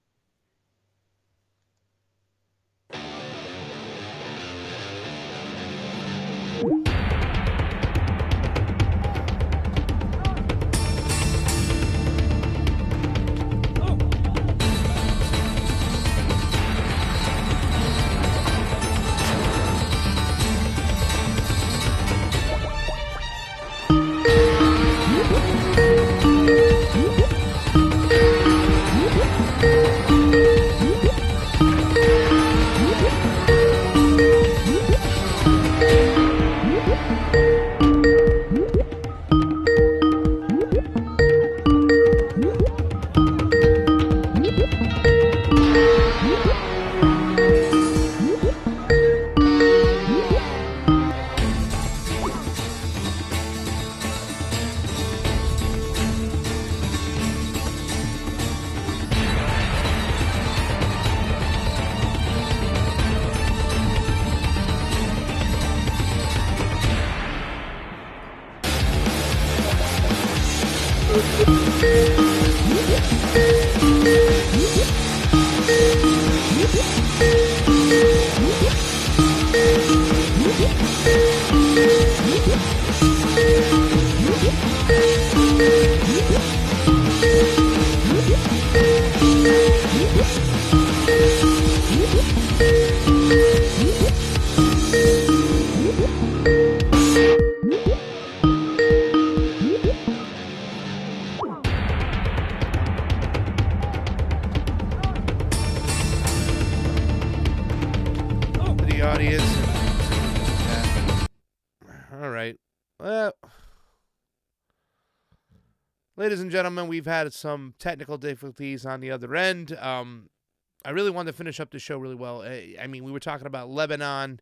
Ladies and gentlemen, we've had some technical difficulties on the other end. I really wanted to finish up the show really well. I mean, we were talking about Lebanon.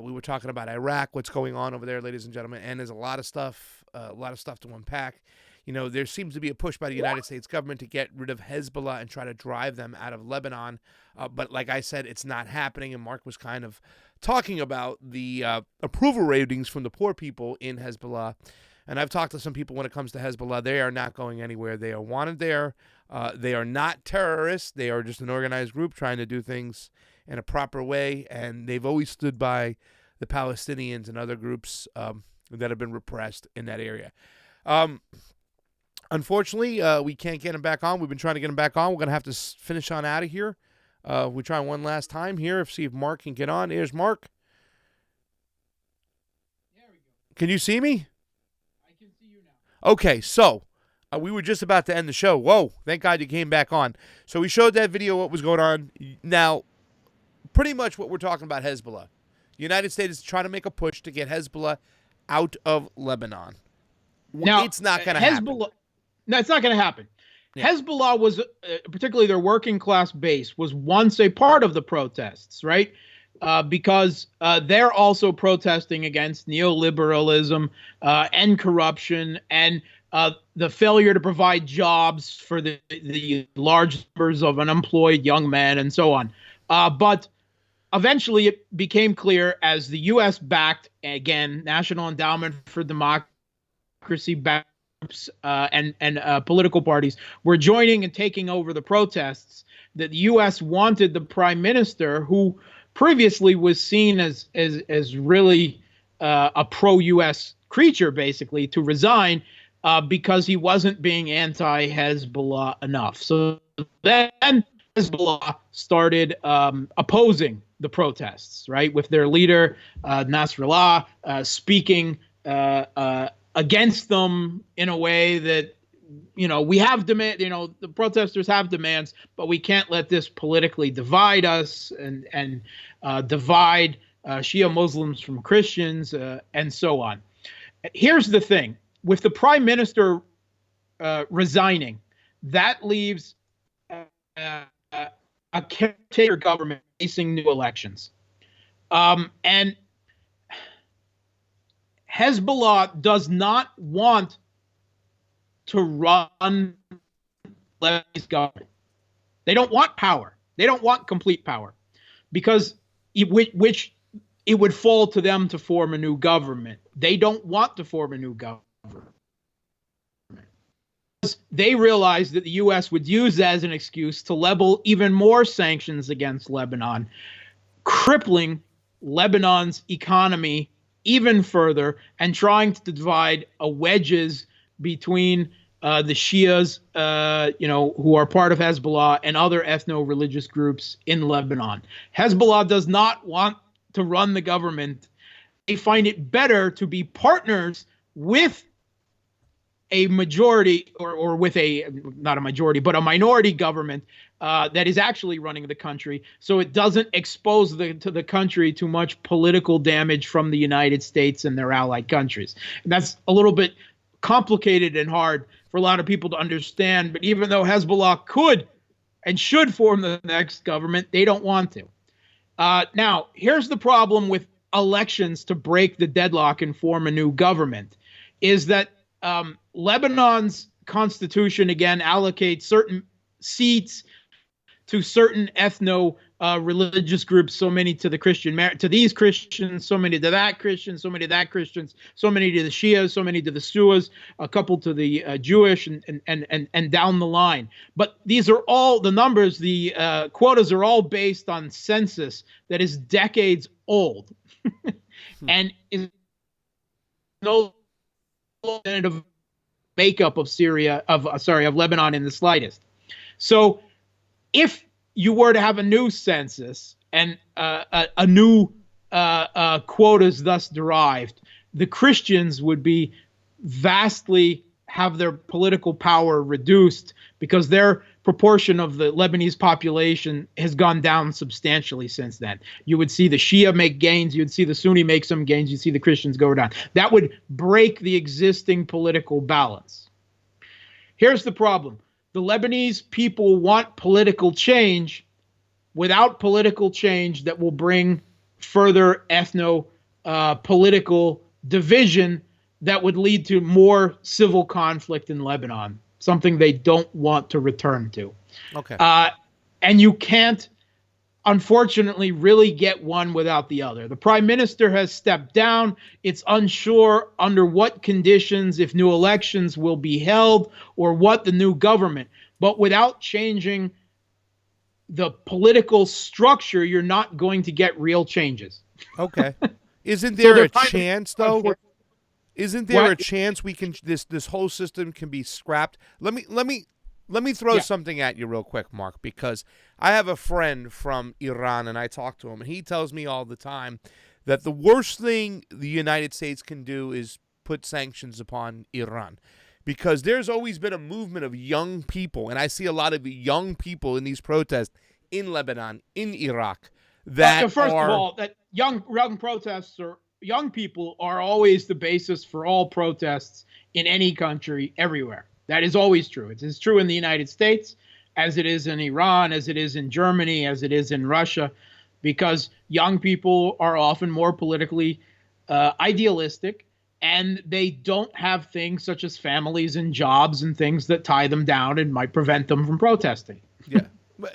We were talking about Iraq, what's going on over there, ladies and gentlemen, and there's a lot of stuff to unpack. You know, there seems to be a push by the United States government to get rid of Hezbollah and try to drive them out of Lebanon. But like I said, it's not happening, and Mark was kind of talking about the approval ratings from the poor people in Hezbollah. And I've talked to some people when it comes to Hezbollah. They are not going anywhere. They are wanted there. They are not terrorists. They are just an organized group trying to do things in a proper way. And they've always stood by the Palestinians and other groups that have been repressed in that area. Unfortunately, we can't get them back on. We've been trying to get them back on. We're going to have to finish on out of here. We're trying one last time here. See if Mark can get on. Here's Mark. There we go. Can you see me? Okay, so we were just about to end the show. Whoa, thank God you came back on. So we showed that video, what was going on. Now, pretty much what we're talking about, Hezbollah. The United States is trying to make a push to get Hezbollah out of Lebanon. Now, it's not going to happen. No, it's not going to happen. Yeah. Hezbollah was, particularly their working class base, was once a part of the protests, right? Because they're also protesting against neoliberalism and corruption and the failure to provide jobs for the large numbers of unemployed young men and so on. But eventually it became clear as the U.S. backed, again, National Endowment for Democracy groups and political parties were joining and taking over the protests, that the U.S. wanted the prime minister, who previously was seen as really a pro-U.S. creature, basically, to resign because he wasn't being anti-Hezbollah enough. So then Hezbollah started opposing the protests, right, with their leader, Nasrallah, speaking against them in a way that, we have demand, the protesters have demands, but we can't let this politically divide us and divide Shia Muslims from Christians and so on. Here's the thing. With the prime minister resigning, that leaves a caretaker government facing new elections. And Hezbollah does not want to run Lebanese government. They don't want power. They don't want complete power, because it would fall to them to form a new government. They don't want to form a new government. They realize that the U.S. would use that as an excuse to level even more sanctions against Lebanon, crippling Lebanon's economy even further and trying to divide wedges between the Shias, who are part of Hezbollah, and other ethno-religious groups in Lebanon. Hezbollah does not want to run the government. They find it better to be partners with a majority, or with not a majority, but a minority government that is actually running the country, so it doesn't expose to the country too much political damage from the United States and their allied countries. And that's a little bit complicated and hard for a lot of people to understand, but even though Hezbollah could and should form the next government, they don't want to. Now, here's the problem with elections to break the deadlock and form a new government, is that Lebanon's constitution, again, allocates certain seats to certain ethno-religious groups, so many to the to these Christians, so many to that Christian, so many to that Christians, so many to the Shias, so many to the Sunnis, a couple to the Jewish, and down the line. But these are all the numbers, the quotas are all based on census that is decades old, and is no representative makeup of Lebanon in the slightest. So if you were to have a new census and a new quotas thus derived, the Christians would be vastly have their political power reduced, because their proportion of the Lebanese population has gone down substantially since then. You would see the Shia make gains, you'd see the Sunni make some gains, you'd see the Christians go down. That would break the existing political balance. Here's the problem. The Lebanese people want political change. Without political change that will bring further political division that would lead to more civil conflict in Lebanon, something they don't want to return to. Okay. And you can't, unfortunately, really get one without the other. The prime minister has stepped down. It's unsure under what conditions, if new elections will be held, or what the new government. But without changing the political structure, you're not going to get real changes. Okay. Isn't there a kind chance, though? Isn't there a chance we can this whole system can be scrapped? Let me throw something at you real quick, Mark, because I have a friend from Iran, and I talk to him, and he tells me all the time that the worst thing the United States can do is put sanctions upon Iran, because there's always been a movement of young people, and I see a lot of young people in these protests in Lebanon, in Iraq, that first of all, that young protests or young people are always the basis for all protests in any country, everywhere. That is always true. It is true in the United States, as it is in Iran, as it is in Germany, as it is in Russia, because young people are often more politically idealistic, and they don't have things such as families and jobs and things that tie them down and might prevent them from protesting. Yeah.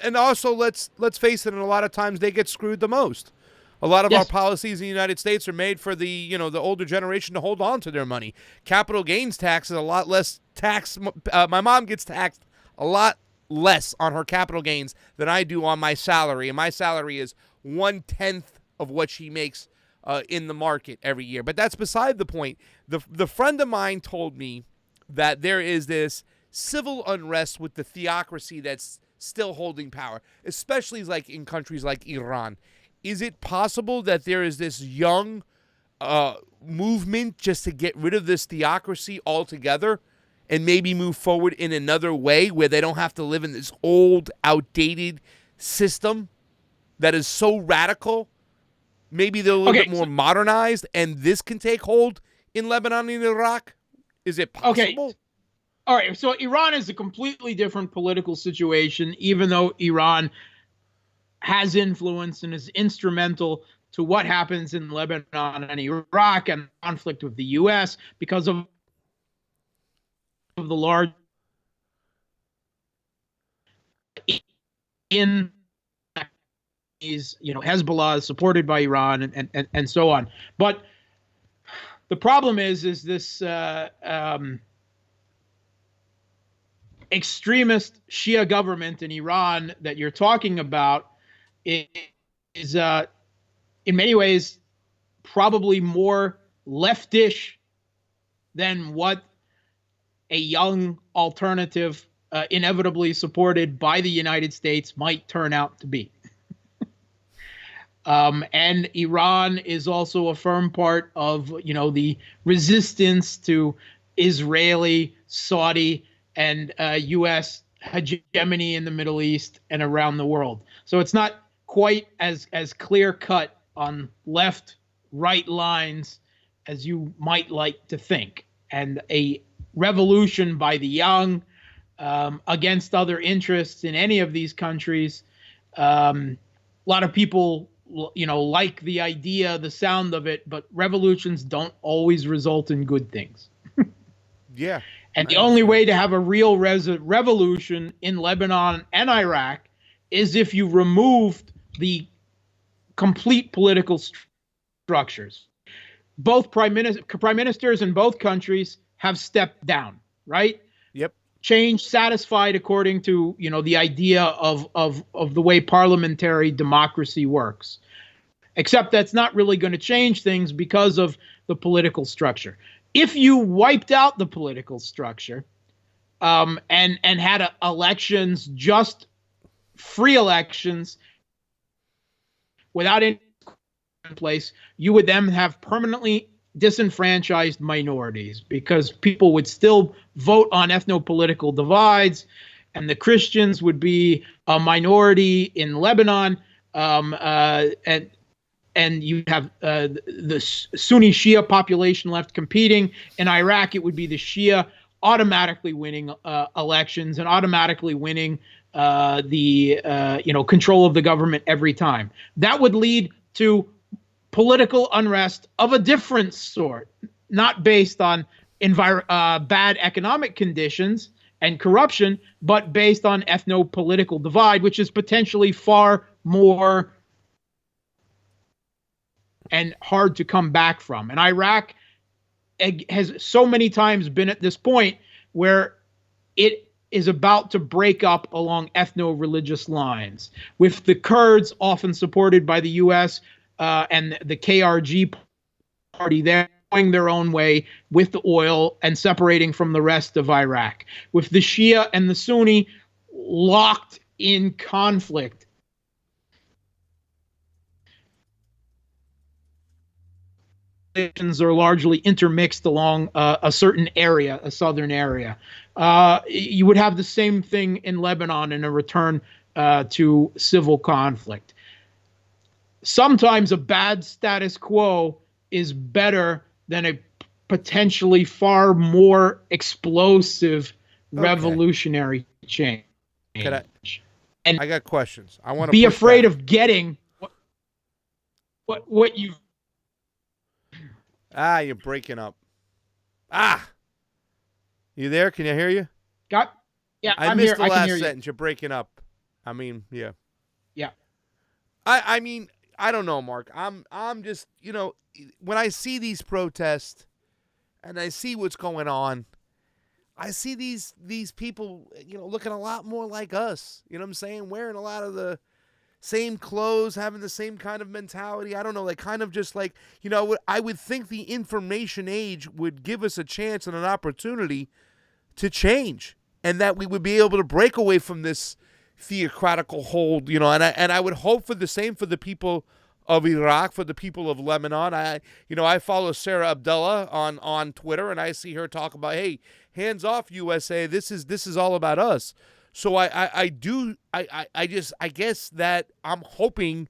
And also, let's face it, and a lot of times they get screwed the most. A lot of our policies in the United States are made for the older generation to hold on to their money. Capital gains tax is a lot less tax. My mom gets taxed a lot less on her capital gains than I do on my salary, and my salary is 1/10 of what she makes in the market every year. But that's beside the point. The friend of mine told me that there is this civil unrest with the theocracy that's still holding power, especially like in countries like Iran. Is it possible that there is this young movement just to get rid of this theocracy altogether and maybe move forward in another way where they don't have to live in this old, outdated system that is so radical? Maybe they're a little bit more modernized, and this can take hold in Lebanon and Iraq? Is it possible? Okay. All right, so Iran is a completely different political situation, even though Iran has influence and is instrumental to what happens in Lebanon and Iraq and conflict with the U.S. because of the large in Hezbollah is supported by Iran and so on. But the problem is this extremist Shia government in Iran that you're talking about is in many ways probably more leftish than what a young alternative inevitably supported by the United States might turn out to be. And Iran is also a firm part of, the resistance to Israeli, Saudi, and U.S. hegemony in the Middle East and around the world. So it's not quite as clear cut on left-right lines as you might like to think. And a revolution by the young against other interests in any of these countries, a lot of people like the idea, the sound of it, but revolutions don't always result in good things. Yeah. And the only way to have a real revolution in Lebanon and Iraq is if you removed the complete political structures. Both prime ministers in both countries have stepped down, right? Yep. Change satisfied according to, the idea of the way parliamentary democracy works. Except that's not really going to change things because of the political structure. If you wiped out the political structure and had elections, just free elections, without any in place, you would then have permanently disenfranchised minorities because people would still vote on ethno-political divides, and the Christians would be a minority in Lebanon, and you have the Sunni Shia population left competing. In Iraq, it would be the Shia automatically winning elections and automatically winning control of the government every time. That would lead to political unrest of a different sort, not based on bad economic conditions and corruption, but based on ethno-political divide, which is potentially far more and hard to come back from. And Iraq has so many times been at this point where it is about to break up along ethno-religious lines, with the Kurds often supported by the U.S. And the KRG party there going their own way with the oil and separating from the rest of Iraq, with the Shia and the Sunni locked in conflict. Are largely intermixed along a certain area, a southern area. You would have the same thing in Lebanon in a return to civil conflict. Sometimes a bad status quo is better than a potentially far more explosive revolutionary change. And I got questions. I want to be afraid of getting what you. You're breaking up. You there? Can I hear you? Yeah, I missed the last sentence. You're breaking up. I mean, yeah. Yeah. I mean, I don't know, Mark. I'm just, when I see these protests and I see what's going on, I see these people, looking a lot more like us. You know what I'm saying? Wearing a lot of the same clothes, having the same kind of mentality. I don't know, like kind of just like, I would think the information age would give us a chance and an opportunity to change, and that we would be able to break away from this theocratical hold, and I would hope for the same for the people of Iraq, for the people of Lebanon. I follow Sarah Abdullah on Twitter, and I see her talk about, hey, hands off USA. This is all about us. So I guess that I'm hoping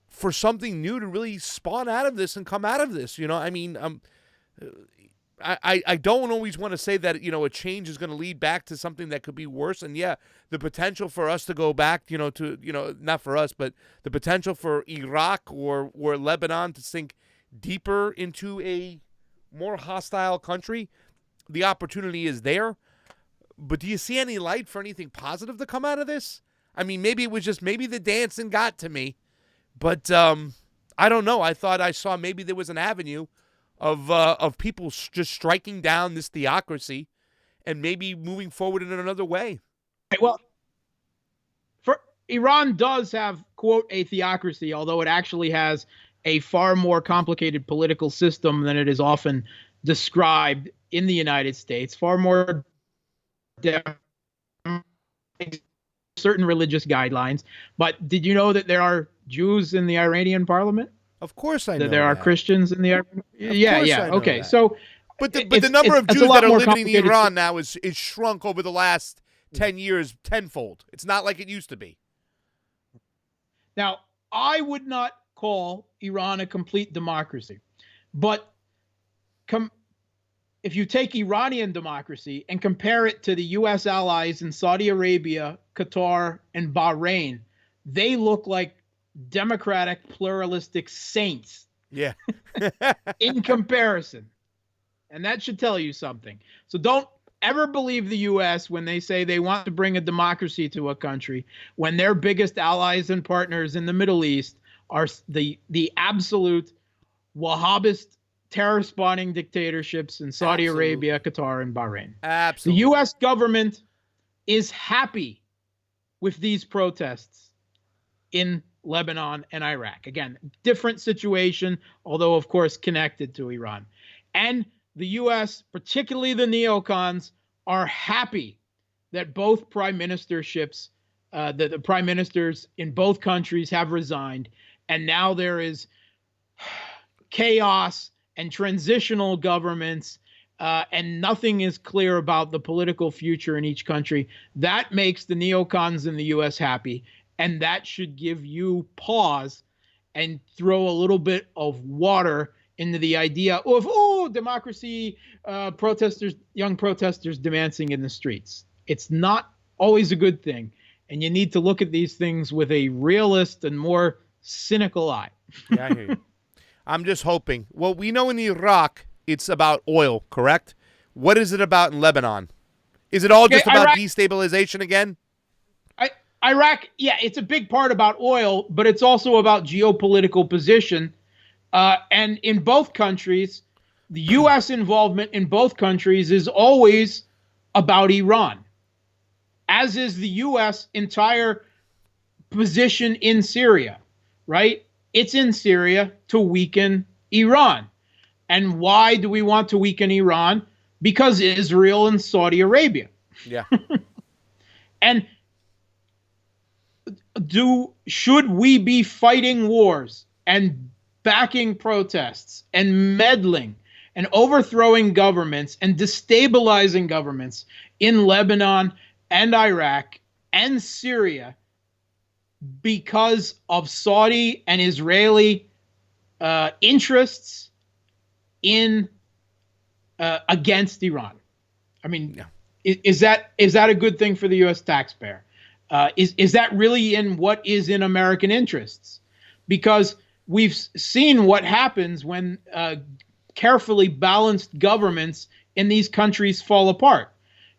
for something new to really spawn out of this and come out of this. I don't always want to say that, a change is going to lead back to something that could be worse. And yeah, the potential for us to go back, not for us, but the potential for Iraq or Lebanon to sink deeper into a more hostile country, the opportunity is there. But do you see any light for anything positive to come out of this? I mean, maybe it was just, maybe the dancing got to me, but I don't know. I thought I saw maybe there was an avenue of people just striking down this theocracy and maybe moving forward in another way. Well, Iran does have, quote, a theocracy, although it actually has a far more complicated political system than it is often described in the United States, far more certain religious guidelines. But did you know that there are Jews in the Iranian parliament? Of course I know that there are Christians in the yeah. Okay, that. So but the number of Jews that are living in Iran now is shrunk over the last 10 years tenfold. It's not like it used to be. Now, I would not call Iran a complete democracy, but if you take Iranian democracy and compare it to the U.S. allies in Saudi Arabia, Qatar, and Bahrain, they look like democratic, pluralistic saints. Yeah. In comparison. And that should tell you something. So don't ever believe the U.S. when they say they want to bring a democracy to a country, when their biggest allies and partners in the Middle East are the absolute Wahhabist terror-spawning dictatorships in Saudi Arabia, Qatar, and Bahrain. Absolutely. The U.S. government is happy with these protests in Lebanon and Iraq. Again, different situation, although, of course, connected to Iran. And the U.S., particularly the neocons, are happy that both prime ministerships, the prime ministers in both countries have resigned. And now there is chaos and transitional governments, and nothing is clear about the political future in each country. That makes the neocons in the U.S. happy, and that should give you pause and throw a little bit of water into the idea of, democracy, young protesters dancing in the streets. It's not always a good thing. And you need to look at these things with a realist and more cynical eye. Yeah, I hear you. I'm just hoping. Well, we know in Iraq it's about oil, correct? What is it about in Lebanon? Is it all just about destabilization again? Iraq, yeah, it's a big part about oil, but it's also about geopolitical position. And in both countries, the U.S. involvement in both countries is always about Iran, as is the U.S. entire position in Syria, right? It's in Syria to weaken Iran. And why do we want to weaken Iran? Because Israel and Saudi Arabia. Yeah. And should we be fighting wars and backing protests and meddling and overthrowing governments and destabilizing governments in Lebanon and Iraq and Syria because of Saudi and Israeli interests against Iran? I mean, yeah. Is that a good thing for the U.S. taxpayer? Is that really in what is in American interests? Because we've seen what happens when carefully balanced governments in these countries fall apart.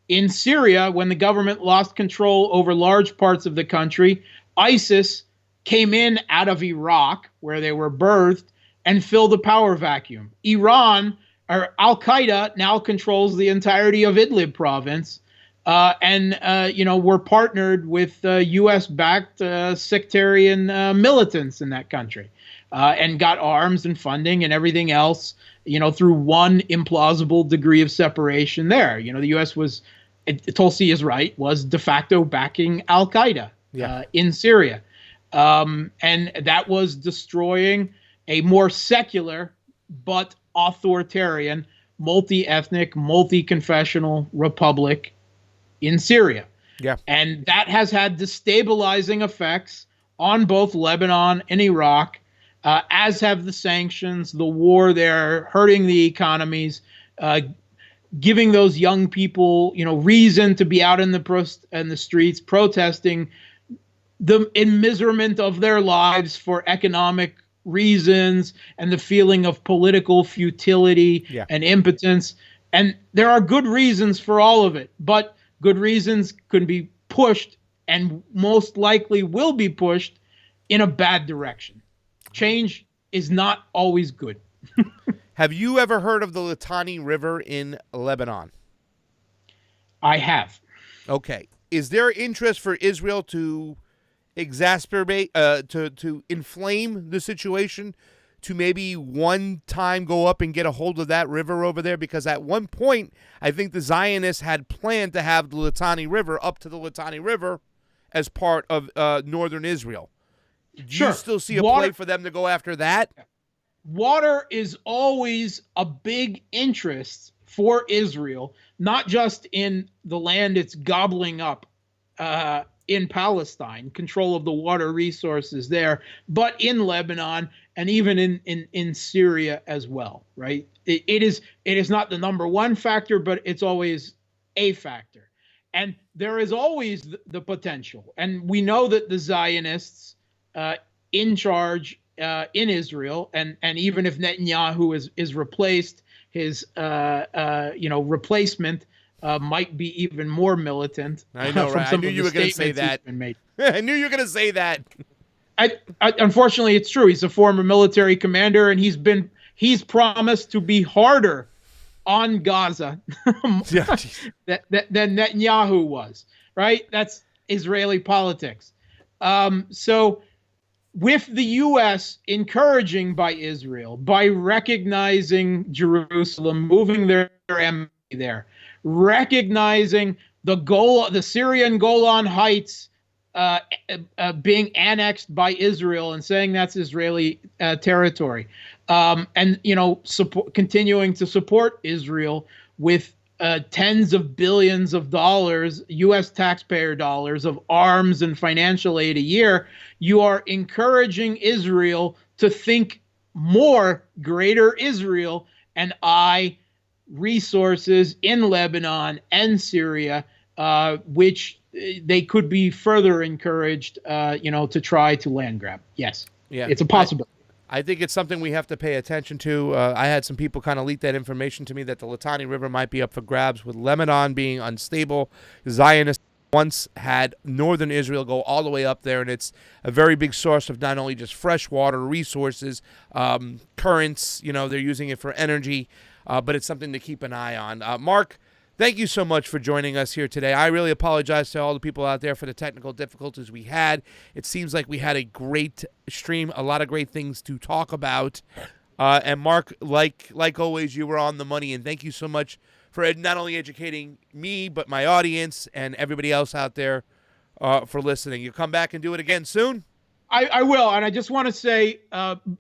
In Syria, when the government lost control over large parts of the country, ISIS came in out of Iraq, where they were birthed, and filled the power vacuum. Iran, or Al-Qaeda, now controls the entirety of Idlib province. We're partnered with U.S.-backed sectarian militants in that country, and got arms and funding and everything else, through one implausible degree of separation there. The U.S. Tulsi is right, was de facto backing Al-Qaeda in Syria. And that was destroying a more secular but authoritarian, multi-ethnic, multi-confessional republic in Syria. Yeah. And that has had destabilizing effects on both Lebanon and Iraq, as have the sanctions, the war there, hurting the economies, giving those young people, reason to be out in the streets protesting the immiserment of their lives for economic reasons and the feeling of political futility and impotence. And there are good reasons for all of it, but good reasons could be pushed and most likely will be pushed in a bad direction. Change is not always good. Have you ever heard of the Litani River in Lebanon? I have. Okay. Is there interest for Israel to exacerbate, to inflame the situation, to maybe one time go up and get a hold of that river over there? Because at one point, I think the Zionists had planned to have the Litani River up to the Litani River as part of northern Israel. Do you still see a play for them to go after that? Water is always a big interest for Israel, not just in the land it's gobbling up in Palestine, control of the water resources there, but in Lebanon and even in Syria as well, right? It is not the number one factor, but it's always a factor. And there is always the potential. And we know that the Zionists in charge in Israel, and even if Netanyahu is replaced, his replacement might be even more militant. I know, right? I knew you were going to say that. I knew you were going to say that. Unfortunately, it's true. He's a former military commander, and he's promised to be harder on Gaza than Netanyahu was. Right? That's Israeli politics. So with the U.S. encouraging by Israel, by recognizing Jerusalem, moving their embassy there, recognizing the Syrian Golan Heights being annexed by Israel and saying that's Israeli territory, and continuing to support Israel with tens of billions of dollars, U.S. taxpayer dollars, of arms and financial aid a year, you are encouraging Israel to think more Greater Israel and resources in Lebanon and Syria, which they could be further encouraged, to try to land grab. Yes, Yeah, it's a possibility. I think it's something we have to pay attention to. I had some people kind of leak that information to me that the Litani River might be up for grabs with Lebanon being unstable. Zionists once had northern Israel go all the way up there, and it's a very big source of not only just fresh water resources, currents, they're using it for energy, but it's something to keep an eye on. Mark, thank you so much for joining us here today. I really apologize to all the people out there for the technical difficulties we had. It seems like we had a great stream, a lot of great things to talk about. And Mark, like always, you were on the money, and thank you so much for not only educating me, but my audience and everybody else out there for listening. You'll come back and do it again soon? I will, and I just want to say,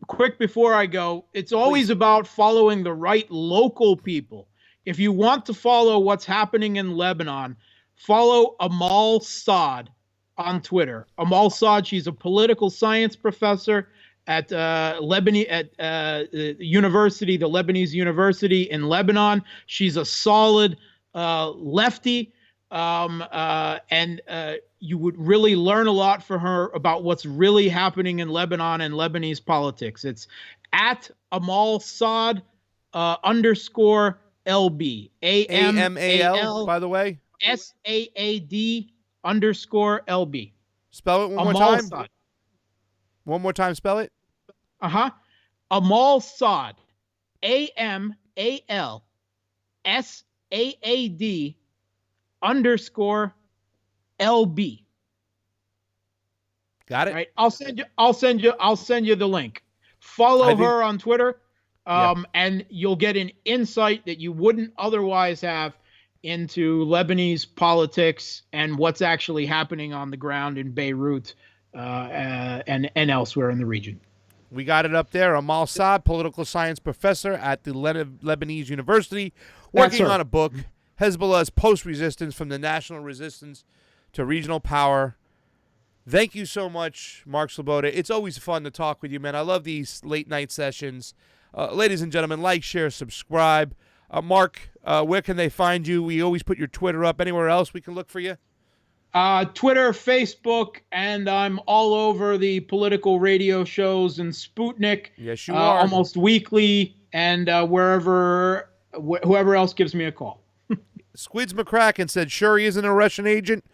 quick before I go, it's always about following the right local people. If you want to follow what's happening in Lebanon, follow Amal Saad on Twitter. Amal Saad, she's a political science professor at university, the Lebanese University in Lebanon. She's a solid lefty, and you would really learn a lot from her about what's really happening in Lebanon and Lebanese politics. It's at Amal Saad _LB. AMAL, by the way? SAAD _LB. Spell it one more Amal time. Saad. One more time, spell it. Amal Saad. AMAL SAAD _LB. Got it. Right. I'll send you the link. Follow her on Twitter. And you'll get an insight that you wouldn't otherwise have into Lebanese politics and what's actually happening on the ground in Beirut and elsewhere in the region. We got it up there. Amal Saad, political science professor at the Lebanese University, working on a book, Hezbollah's Post-Resistance from the National Resistance to Regional Power. Thank you so much, Mark Sleboda. It's always fun to talk with you, man. I love these late-night sessions. Ladies and gentlemen, like, share, subscribe. Mark, where can they find you? We always put your Twitter up. Anywhere else we can look for you? Twitter, Facebook, and I'm all over the political radio shows and Sputnik. Yes, you are. Almost weekly, and whoever else gives me a call. Squids McCracken said, sure he isn't a Russian agent?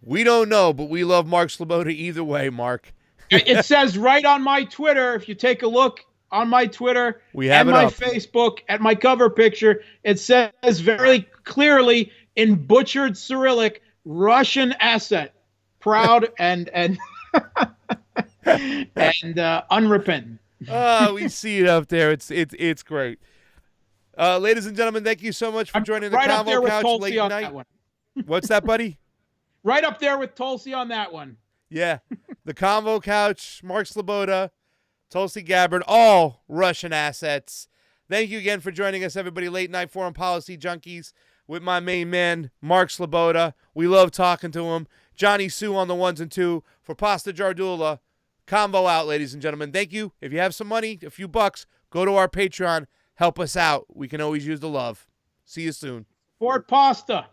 We don't know, but we love Mark Sleboda either way, Mark. It says right on my Twitter, if you take a look on my Twitter and my Facebook, at my cover picture, it says very clearly in butchered Cyrillic, Russian asset, proud and unrepentant. We see it up there. It's great. Ladies and gentlemen, thank you so much for joining the Convo Couch late night. What's that, buddy? Right up there with Tulsi on that one. Yeah, the Convo Couch, Mark Sleboda, Tulsi Gabbard, all Russian assets. Thank you again for joining us, everybody. Late Night Foreign Policy Junkies with my main man, Mark Sleboda. We love talking to him. Johnny Sue on the ones and two. For Pasta Jardula, Convo out, ladies and gentlemen. Thank you. If you have some money, a few bucks, go to our Patreon. Help us out. We can always use the love. See you soon. Fort Pasta.